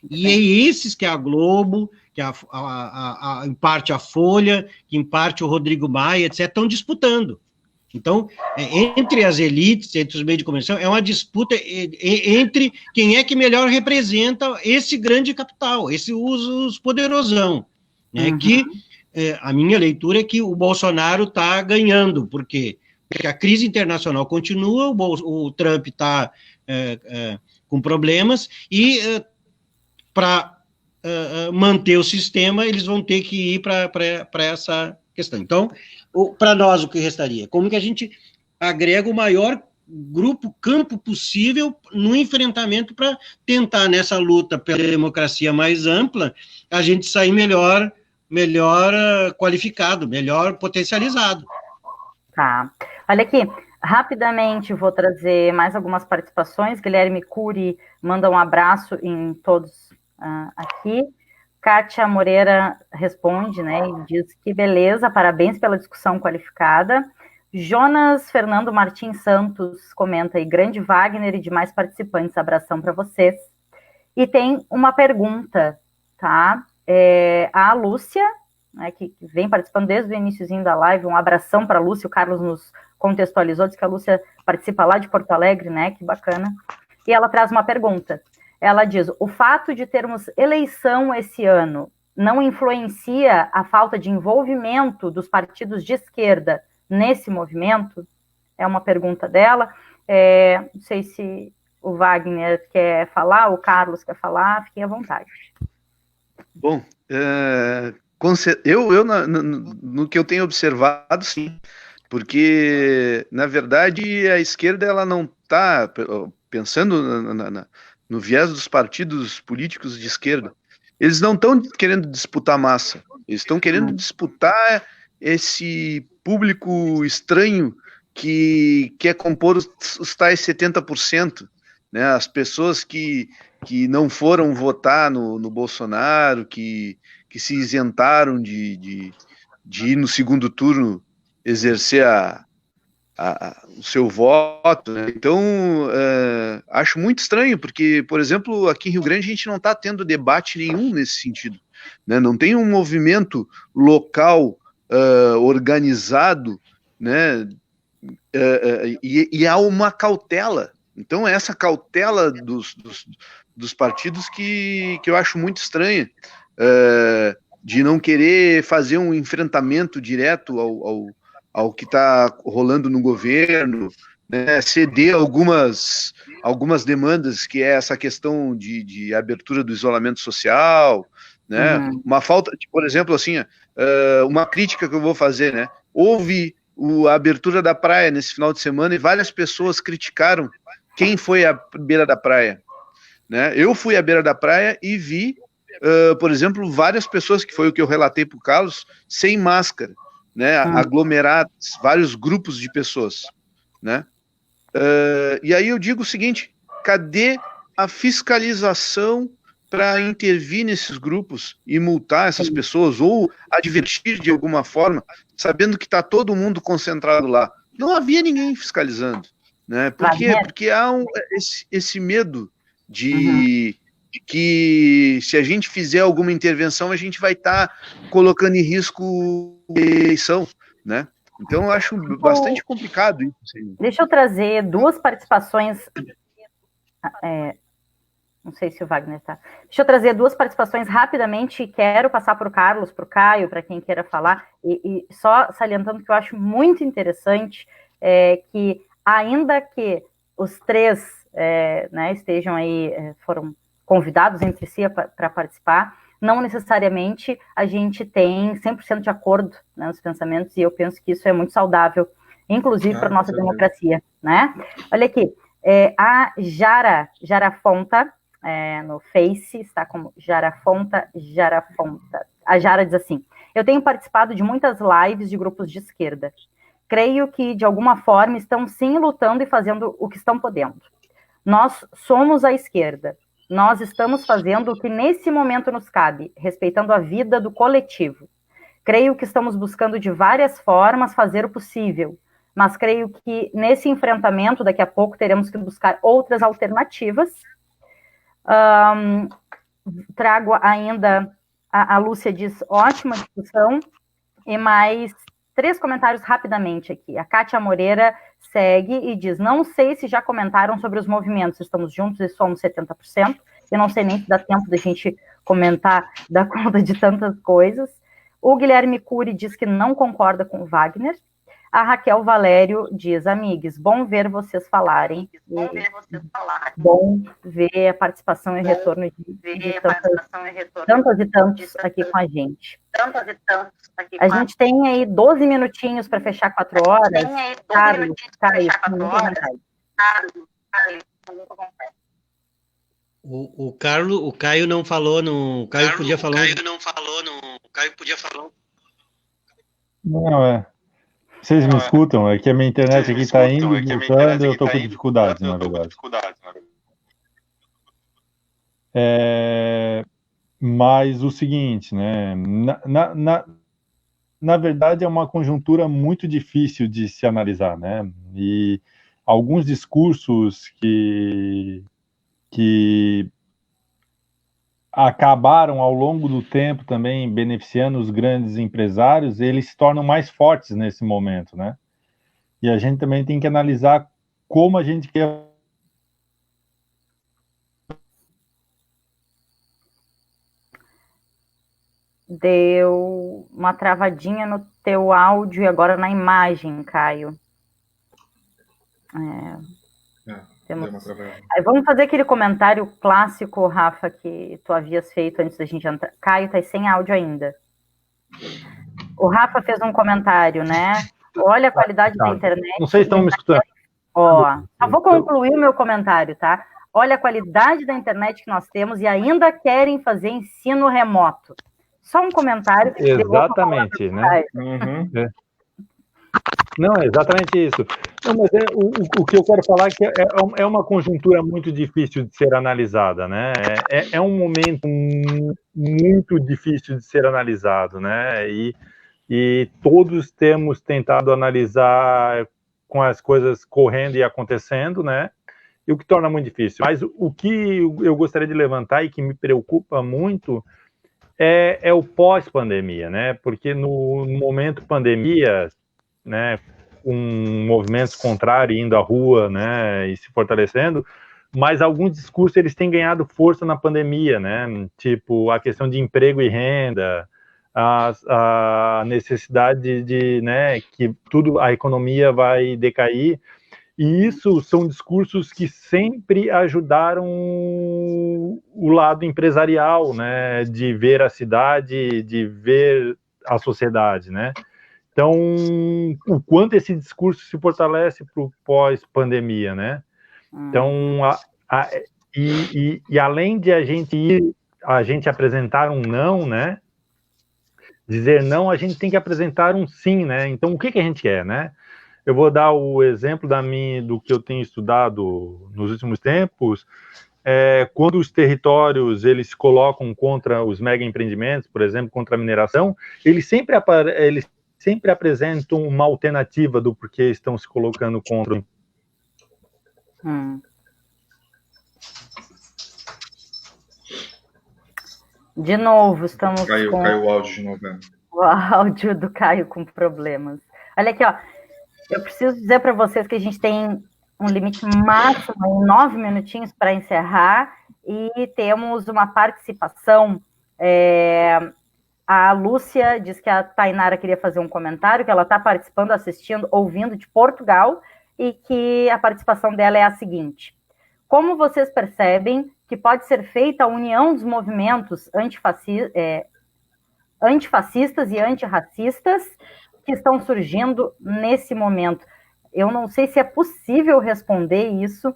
E é esses que a Globo, que em parte a Folha, que em parte o Rodrigo Maia, etc., estão disputando. Então, entre as elites, entre os meios de comunicação, é uma disputa entre quem é que melhor representa esse grande capital, os poderosão, né, que a minha leitura é que o Bolsonaro está ganhando, porque a crise internacional continua, o Trump está com problemas, e para manter o sistema, eles vão ter que ir para essa questão. Então, para nós, o que restaria? Como que a gente agrega o maior campo possível no enfrentamento para tentar, nessa luta pela democracia mais ampla, a gente sair melhor qualificado, melhor potencializado. Tá. Olha aqui, rapidamente vou trazer mais algumas participações. Guilherme Cury manda um abraço em todos aqui. Kátia Moreira responde, né, e diz que beleza, parabéns pela discussão qualificada. Jonas Fernando Martins Santos comenta aí, grande Wagner e demais participantes, abração para vocês. E tem uma pergunta, tá? A Lúcia, né, que vem participando desde o iniciozinho da live, um abração para a Lúcia, o Carlos nos contextualizou, diz que a Lúcia participa lá de Porto Alegre, né, que bacana. E ela traz uma pergunta. Ela diz, o fato de termos eleição esse ano não influencia a falta de envolvimento dos partidos de esquerda nesse movimento? É uma pergunta dela. Não sei se o Wagner quer falar, o Carlos quer falar, fiquem à vontade. Bom, no que eu tenho observado, sim, porque, na verdade, a esquerda ela não está pensando no viés dos partidos políticos de esquerda. Eles não estão querendo disputar massa, eles estão querendo disputar esse público estranho que quer compor os tais 70%, né? As pessoas que não foram votar no Bolsonaro, que se isentaram de ir no segundo turno exercer o seu voto, né? Então, acho muito estranho, porque, por exemplo, aqui em Rio Grande a gente não está tendo debate nenhum nesse sentido, né? Não tem um movimento local organizado, né? E há uma cautela. Então, essa cautela dos partidos que eu acho muito estranha, de não querer fazer um enfrentamento direto ao que está rolando no governo, né, ceder algumas demandas, que é essa questão de abertura do isolamento social, né, uma falta de, por exemplo, assim, uma crítica que eu vou fazer, né, houve a abertura da praia nesse final de semana e várias pessoas criticaram quem foi à beira da praia, né? Eu fui à beira da praia e vi, por exemplo, várias pessoas, que foi o que eu relatei para o Carlos, sem máscara, né? Aglomerados, vários grupos de pessoas, né? E aí eu digo o seguinte: cadê a fiscalização para intervir nesses grupos e multar essas pessoas, ou advertir de alguma forma, sabendo que está todo mundo concentrado lá? Não havia ninguém fiscalizando, né? Por quê? Porque há esse medo de que, se a gente fizer alguma intervenção, a gente vai estar colocando em risco a eleição, né? Então eu acho bastante complicado isso. Deixa eu trazer duas participações. Não sei se o Wagner está. Deixa eu trazer duas participações rapidamente. Quero passar para o Carlos, para o Caio, para quem queira falar. E só salientando que eu acho muito interessante que, ainda que os três né, estejam aí, foram convidados entre si para participar, não necessariamente a gente tem 100% de acordo, né, nos pensamentos, e eu penso que isso é muito saudável, inclusive para a nossa democracia, né? Olha aqui, a Jara Fonta, no Face, está como Jara Fonta. A Jara diz assim: eu tenho participado de muitas lives de grupos de esquerda. Creio que, de alguma forma, estão sim lutando e fazendo o que estão podendo. Nós somos a esquerda. Nós estamos fazendo o que nesse momento nos cabe, respeitando a vida do coletivo. Creio que estamos buscando de várias formas fazer o possível, mas creio que nesse enfrentamento, daqui a pouco, teremos que buscar outras alternativas. Trago ainda, a Lúcia diz, ótima discussão, e mais 3 comentários rapidamente aqui. A Kátia Moreira segue e diz: não sei se já comentaram sobre os movimentos, estamos juntos e somos 70%, eu não sei nem se dá tempo da gente comentar, dar conta de tantas coisas. O Guilherme Cury diz que não concorda com o Wagner. A Raquel Valério diz: amigos, bom ver vocês falarem. Bom ver a participação e retorno de tantas e tantos aqui com a gente. A gente tem aí 12 minutinhos para fechar 4 horas. Carlos, Caio, o Caio não falou no. O Caio podia falar. Não, Vocês me escutam? É que a minha internet aqui está indo e voltando, eu estou com dificuldades, na verdade. Mas o seguinte, né? Na verdade, é uma conjuntura muito difícil de se analisar, né? E alguns discursos que acabaram ao longo do tempo também beneficiando os grandes empresários, eles se tornam mais fortes nesse momento, né? E a gente também tem que analisar como a gente quer. Deu uma travadinha no teu áudio e agora na imagem, Caio. Vamos fazer aquele comentário clássico, Rafa, que tu havias feito antes da gente entrar. Caio, tá sem áudio ainda. O Rafa fez um comentário, né? Olha a qualidade da internet. Não sei se estão me escutando. Só vou concluir o meu comentário, tá? Olha a qualidade da internet que nós temos e ainda querem fazer ensino remoto. Só um comentário. Exatamente, né? Não, é exatamente isso. Não, mas o que eu quero falar é que é uma conjuntura muito difícil de ser analisada, né? É um momento muito difícil de ser analisado, né? E todos temos tentado analisar com as coisas correndo e acontecendo, né? E o que torna muito difícil. Mas o que eu gostaria de levantar e que me preocupa muito é o pós-pandemia, né? Porque no momento pandemia, né, com movimentos contrários indo à rua, né, e se fortalecendo, mas alguns discursos eles têm ganhado força na pandemia, né? Tipo a questão de emprego e renda, a necessidade de, né, que a economia vai decair. E isso são discursos que sempre ajudaram o lado empresarial, né, de ver a cidade, de ver a sociedade, né? Então, o quanto esse discurso se fortalece para o pós-pandemia, né? Então, além de a gente apresentar um não, né? Dizer não, a gente tem que apresentar um sim, né? Então, o que a gente quer, né? Eu vou dar o exemplo do que eu tenho estudado nos últimos tempos. Quando os territórios eles se colocam contra os mega empreendimentos, por exemplo, contra a mineração, eles sempre apresentam uma alternativa do porquê estão se colocando contra. De novo, estamos Caiu o áudio de novo. O áudio do Caio com problemas. Olha aqui, ó. Eu preciso dizer para vocês que a gente tem um limite máximo em 9 minutinhos para encerrar e temos uma participação. A Lúcia diz que a Tainara queria fazer um comentário, que ela está participando, assistindo, ouvindo de Portugal, e que a participação dela é a seguinte: como vocês percebem que pode ser feita a união dos movimentos antifascistas e antirracistas que estão surgindo nesse momento? Eu não sei se é possível responder isso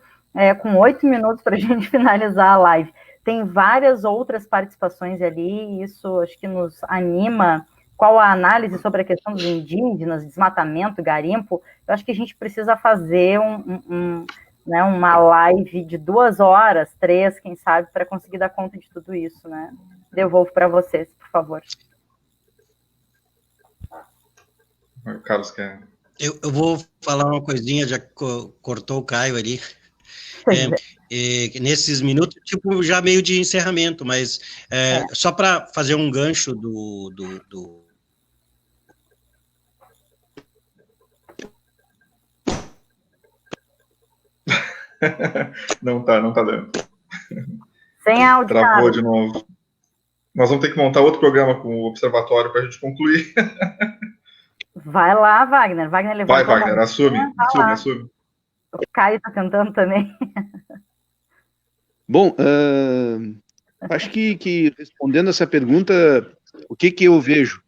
com 8 minutos para a gente finalizar a live. Tem várias outras participações ali, e isso acho que nos anima. Qual a análise sobre a questão dos indígenas, desmatamento, garimpo? Eu acho que a gente precisa fazer uma live de 2 horas, 3, quem sabe, para conseguir dar conta de tudo isso, né? Devolvo para vocês, por favor. O Carlos quer. Eu vou falar uma coisinha, já cortou o Caio ali. Nesses minutos, tipo, já meio de encerramento, mas só para fazer um gancho do Não tá dando. Sem áudio. Travou de novo. Nós vamos ter que montar outro programa com o Observatório para a gente concluir. Vai lá, Wagner. Wagner, vai, Wagner, assume. O Caio está tentando também. Bom, acho que respondendo essa pergunta, o que eu vejo?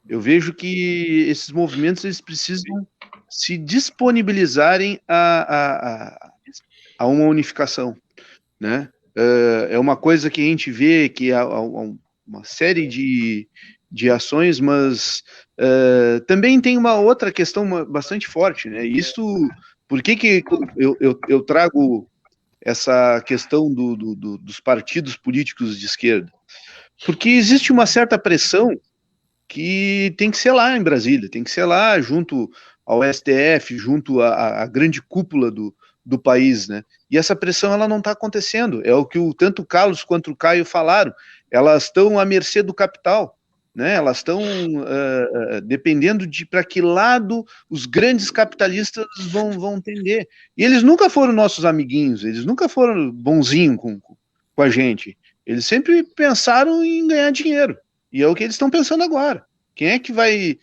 Eu vejo que esses movimentos eles precisam se disponibilizarem a uma unificação, né? É uma coisa que a gente vê que há uma série de ações, mas também tem uma outra questão bastante forte, né? Isso, por que eu trago essa questão dos partidos políticos de esquerda? Porque existe uma certa pressão que tem que ser lá em Brasília, tem que ser lá junto ao STF, junto à grande cúpula do país, né? E essa pressão ela não está acontecendo, é o que tanto o Carlos quanto o Caio falaram, elas estão à mercê do capital, né? Elas estão dependendo de para que lado os grandes capitalistas vão tender. E eles nunca foram nossos amiguinhos, eles nunca foram bonzinhos com a gente, eles sempre pensaram em ganhar dinheiro, e é o que eles estão pensando agora. Quem é que vai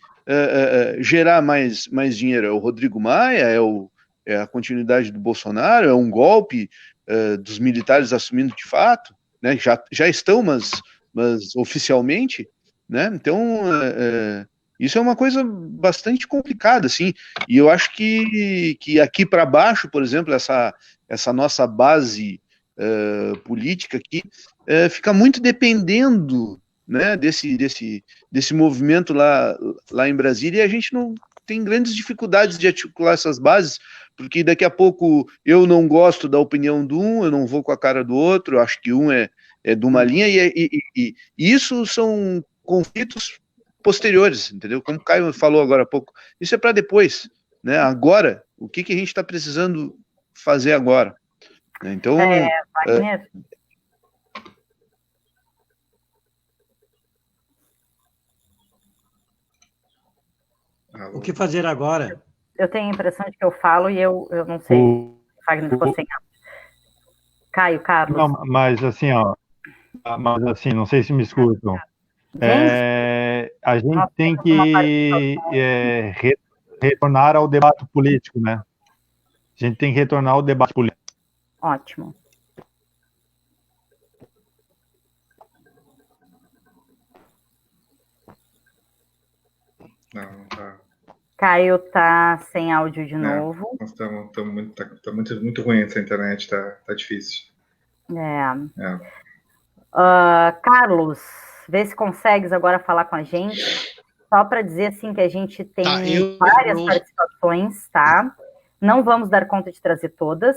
gerar mais dinheiro? É o Rodrigo Maia? É a continuidade do Bolsonaro? É um golpe dos militares assumindo de fato? Né? Já estão, mas oficialmente, né? Então, isso é uma coisa bastante complicada, assim, e eu acho que aqui para baixo, por exemplo, essa nossa base política aqui fica muito dependendo, né, desse movimento lá em Brasília, e a gente não tem grandes dificuldades de articular essas bases, porque daqui a pouco eu não gosto da opinião de um, eu não vou com a cara do outro, eu acho que um é de uma linha, e isso são conflitos posteriores, entendeu? Como o Caio falou agora há pouco, isso é para depois, né? Agora, o que a gente está precisando fazer agora? Então, Wagner. O que fazer agora? Eu tenho a impressão de que eu falo e eu não sei. O Wagner ficou sem áudio. Caio, Carlos. Não, mas assim, não sei se me escutam. A gente tem que retornar ao debate político, né? A gente tem que retornar ao debate político. Ótimo. Não tá. Caio tá sem áudio de novo. Nós tá muito ruim essa internet, tá difícil. Carlos, vê se consegues agora falar com a gente, só para dizer assim que a gente tem várias participações, tá? Não vamos dar conta de trazer todas.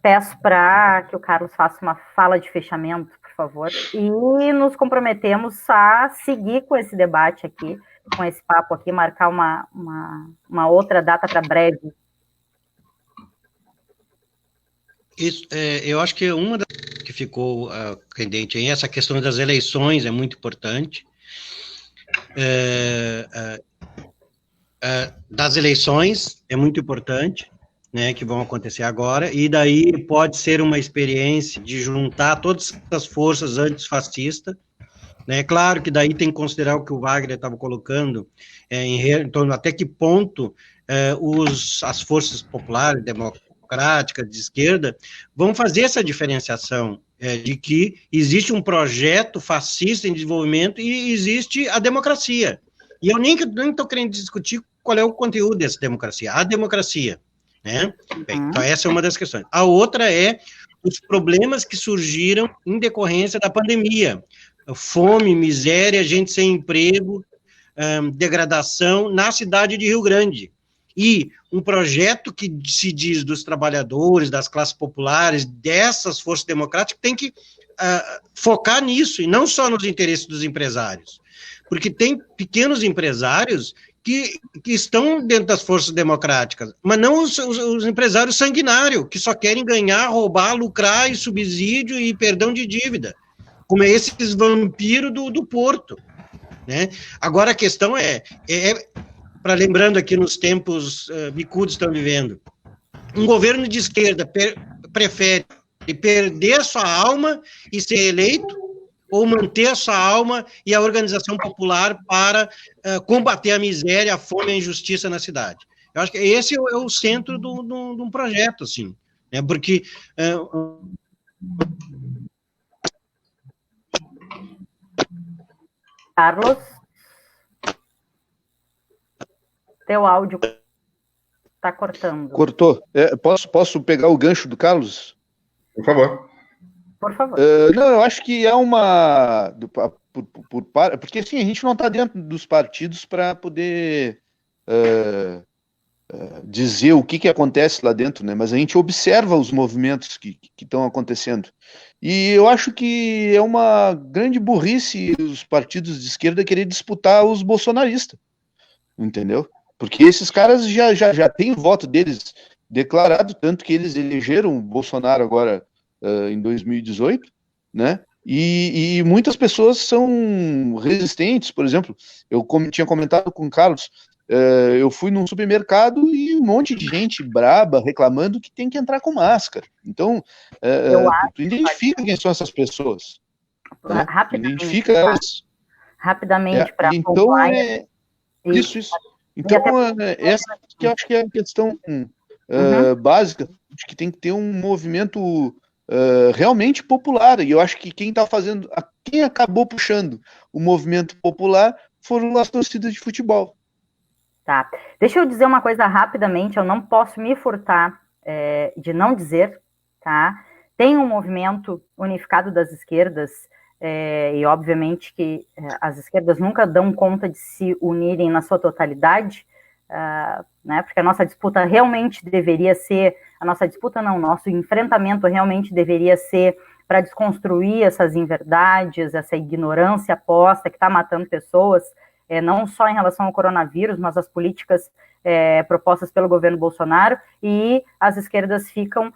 Peço para que o Carlos faça uma fala de fechamento, por favor, e nos comprometemos a seguir com esse debate aqui, com esse papo aqui, marcar uma outra data para breve. Isso, eu acho que uma das que ficou pendente aí, essa questão das eleições é muito importante. Das eleições é muito importante, né, que vão acontecer agora, e daí pode ser uma experiência de juntar todas as forças antifascistas, né, claro que daí tem que considerar o que o Wagner estava colocando, em torno até que ponto as forças populares, democráticas, de esquerda, vão fazer essa diferenciação de que existe um projeto fascista em desenvolvimento e existe a democracia. E eu nem estou querendo discutir qual é o conteúdo dessa democracia, a democracia, né? Bem, então essa é uma das questões. A outra é os problemas que surgiram em decorrência da pandemia. Fome, miséria, gente sem emprego, degradação na cidade de Rio Grande. E um projeto que se diz dos trabalhadores, das classes populares, dessas forças democráticas, tem que focar nisso, e não só nos interesses dos empresários. Porque tem pequenos empresários que estão dentro das forças democráticas, mas não os empresários sanguinários, que só querem ganhar, roubar, lucrar e subsídio e perdão de dívida, como esses vampiros do Porto, né? Agora a questão para lembrando aqui nos tempos bicudos estão vivendo, um governo de esquerda prefere perder a sua alma e ser eleito, ou manter a sua alma e a organização popular para combater a miséria, a fome e a injustiça na cidade. Eu acho que esse é o centro de um projeto, assim, né? Porque Carlos, teu áudio está cortando. Cortou. Posso pegar o gancho do Carlos? Por favor. Por favor. Não, eu acho que é uma... Porque, assim, a gente não está dentro dos partidos para poder dizer o que acontece lá dentro, né? Mas a gente observa os movimentos que estão acontecendo. E eu acho que é uma grande burrice os partidos de esquerda querer disputar os bolsonaristas, entendeu? Porque esses caras já têm o voto deles declarado, tanto que eles elegeram o Bolsonaro agora em 2018, né? E muitas pessoas são resistentes. Por exemplo, eu tinha comentado com o Carlos, eu fui num supermercado e um monte de gente braba reclamando que tem que entrar com máscara. Então, tu identifica quem são essas pessoas. Né? Identifica elas. Rapidamente, para então, isso. Então, essa que eu acho que é a questão básica, de que tem que ter um movimento realmente popular, e eu acho que quem acabou puxando o movimento popular foram as torcidas de futebol. Tá, deixa eu dizer uma coisa rapidamente, eu não posso me furtar de não dizer, tá? Tem um movimento unificado das esquerdas, e obviamente que as esquerdas nunca dão conta de se unirem na sua totalidade, né, porque a nossa disputa realmente deveria ser, nosso enfrentamento realmente deveria ser para desconstruir essas inverdades, essa ignorância posta que está matando pessoas, não só em relação ao coronavírus, mas as políticas propostas pelo governo Bolsonaro, e as esquerdas ficam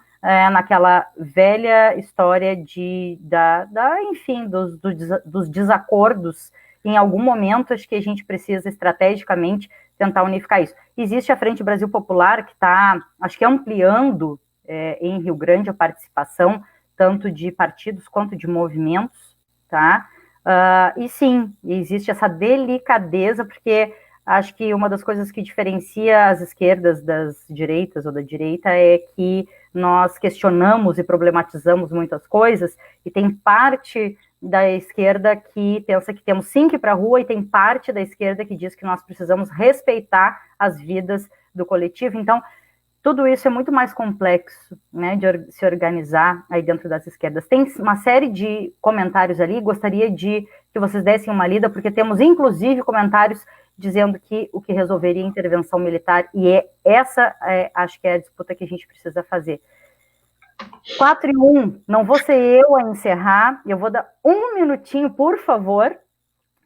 naquela velha história enfim, dos desacordos. Em algum momento, acho que a gente precisa estrategicamente tentar unificar isso. Existe a Frente Brasil Popular, que está, acho que ampliando em Rio Grande a participação, tanto de partidos quanto de movimentos, tá? E sim, existe essa delicadeza, porque acho que uma das coisas que diferencia as esquerdas das direitas ou da direita é que nós questionamos e problematizamos muitas coisas, e tem parte da esquerda que pensa que temos sim que ir para a rua, e tem parte da esquerda que diz que nós precisamos respeitar as vidas do coletivo. Então, tudo isso é muito mais complexo, né, de se organizar aí dentro das esquerdas. Tem uma série de comentários ali, gostaria de que vocês dessem uma lida, porque temos, inclusive, comentários dizendo que o que resolveria a intervenção militar, e acho que é a disputa que a gente precisa fazer. 4-1, não vou ser eu a encerrar, eu vou dar 1 minutinho, por favor,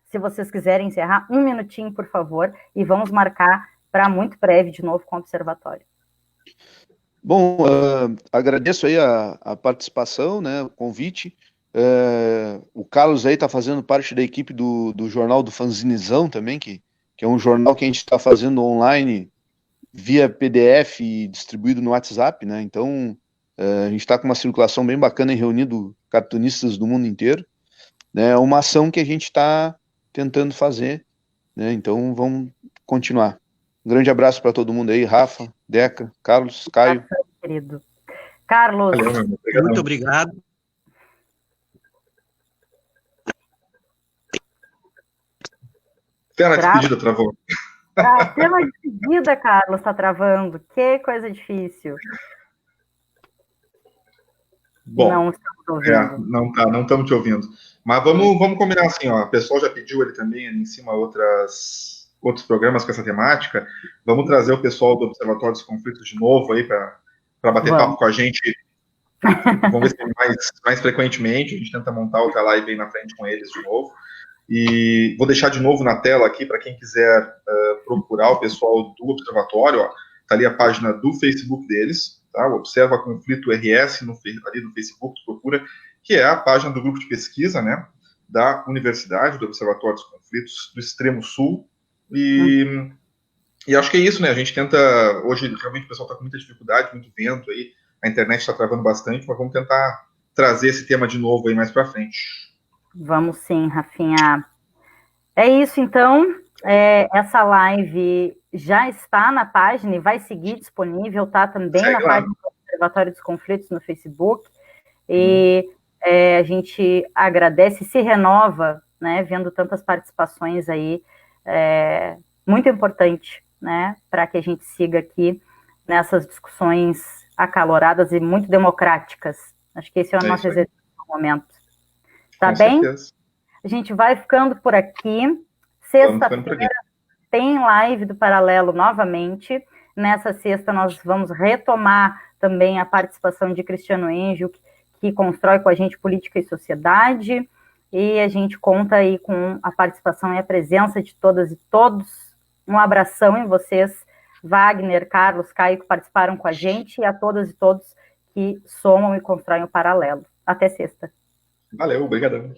se vocês quiserem encerrar, 1 minutinho, por favor, e vamos marcar para muito breve de novo com o Observatório. Bom, agradeço aí a participação, né, o convite. O Carlos aí está fazendo parte da equipe do jornal do Fanzinezão também, que é um jornal que a gente está fazendo online via PDF e distribuído no WhatsApp, né? Então, a gente está com uma circulação bem bacana e reunindo cartunistas do mundo inteiro, né? É uma ação que a gente está tentando fazer, né? Então, vamos continuar. Um grande abraço para todo mundo aí, Rafa, Deca, Carlos, Caio. Querido. Carlos. Valeu, Muito obrigado. Até na despedida travou. Até na despedida, Carlos, está travando. Que coisa difícil. Bom, não estamos ouvindo. Não estamos te ouvindo. Mas vamos combinar assim, ó. O pessoal já pediu ali também, ali em cima, outros programas com essa temática. Vamos trazer o pessoal do Observatório dos Conflitos de novo aí para bater papo com a gente. Vamos ver se mais frequentemente. A gente tenta montar outra live aí na frente com eles de novo. E vou deixar de novo na tela aqui para quem quiser procurar o pessoal do Observatório. Está ali a página do Facebook deles, tá? Observa Conflito RS ali no Facebook, procura, que é a página do grupo de pesquisa, né, da Universidade, do Observatório dos Conflitos do Extremo Sul. E acho que é isso, né? A gente tenta, hoje realmente o pessoal está com muita dificuldade, muito vento aí, a internet está travando bastante, mas vamos tentar trazer esse tema de novo aí mais para frente. Vamos sim, Rafinha. É isso, então. Essa live já está na página e vai seguir disponível, tá? Também na página do Observatório dos Conflitos no Facebook. E a gente agradece e se renova, né? Vendo tantas participações aí. Muito importante, né? Para que a gente siga aqui nessas discussões acaloradas e muito democráticas. Acho que esse é o nosso exercício no momento. Tá Com bem? certeza. A gente vai ficando por aqui. Sexta-feira tem live do Paralelo novamente. Nessa sexta nós vamos retomar também a participação de Cristiano Engel, que constrói com a gente política e sociedade. E a gente conta aí com a participação e a presença de todas e todos. Um abração em vocês, Wagner, Carlos, Caio, que participaram com a gente, e a todas e todos que somam e constroem o Paralelo. Até sexta. Valeu, obrigadão.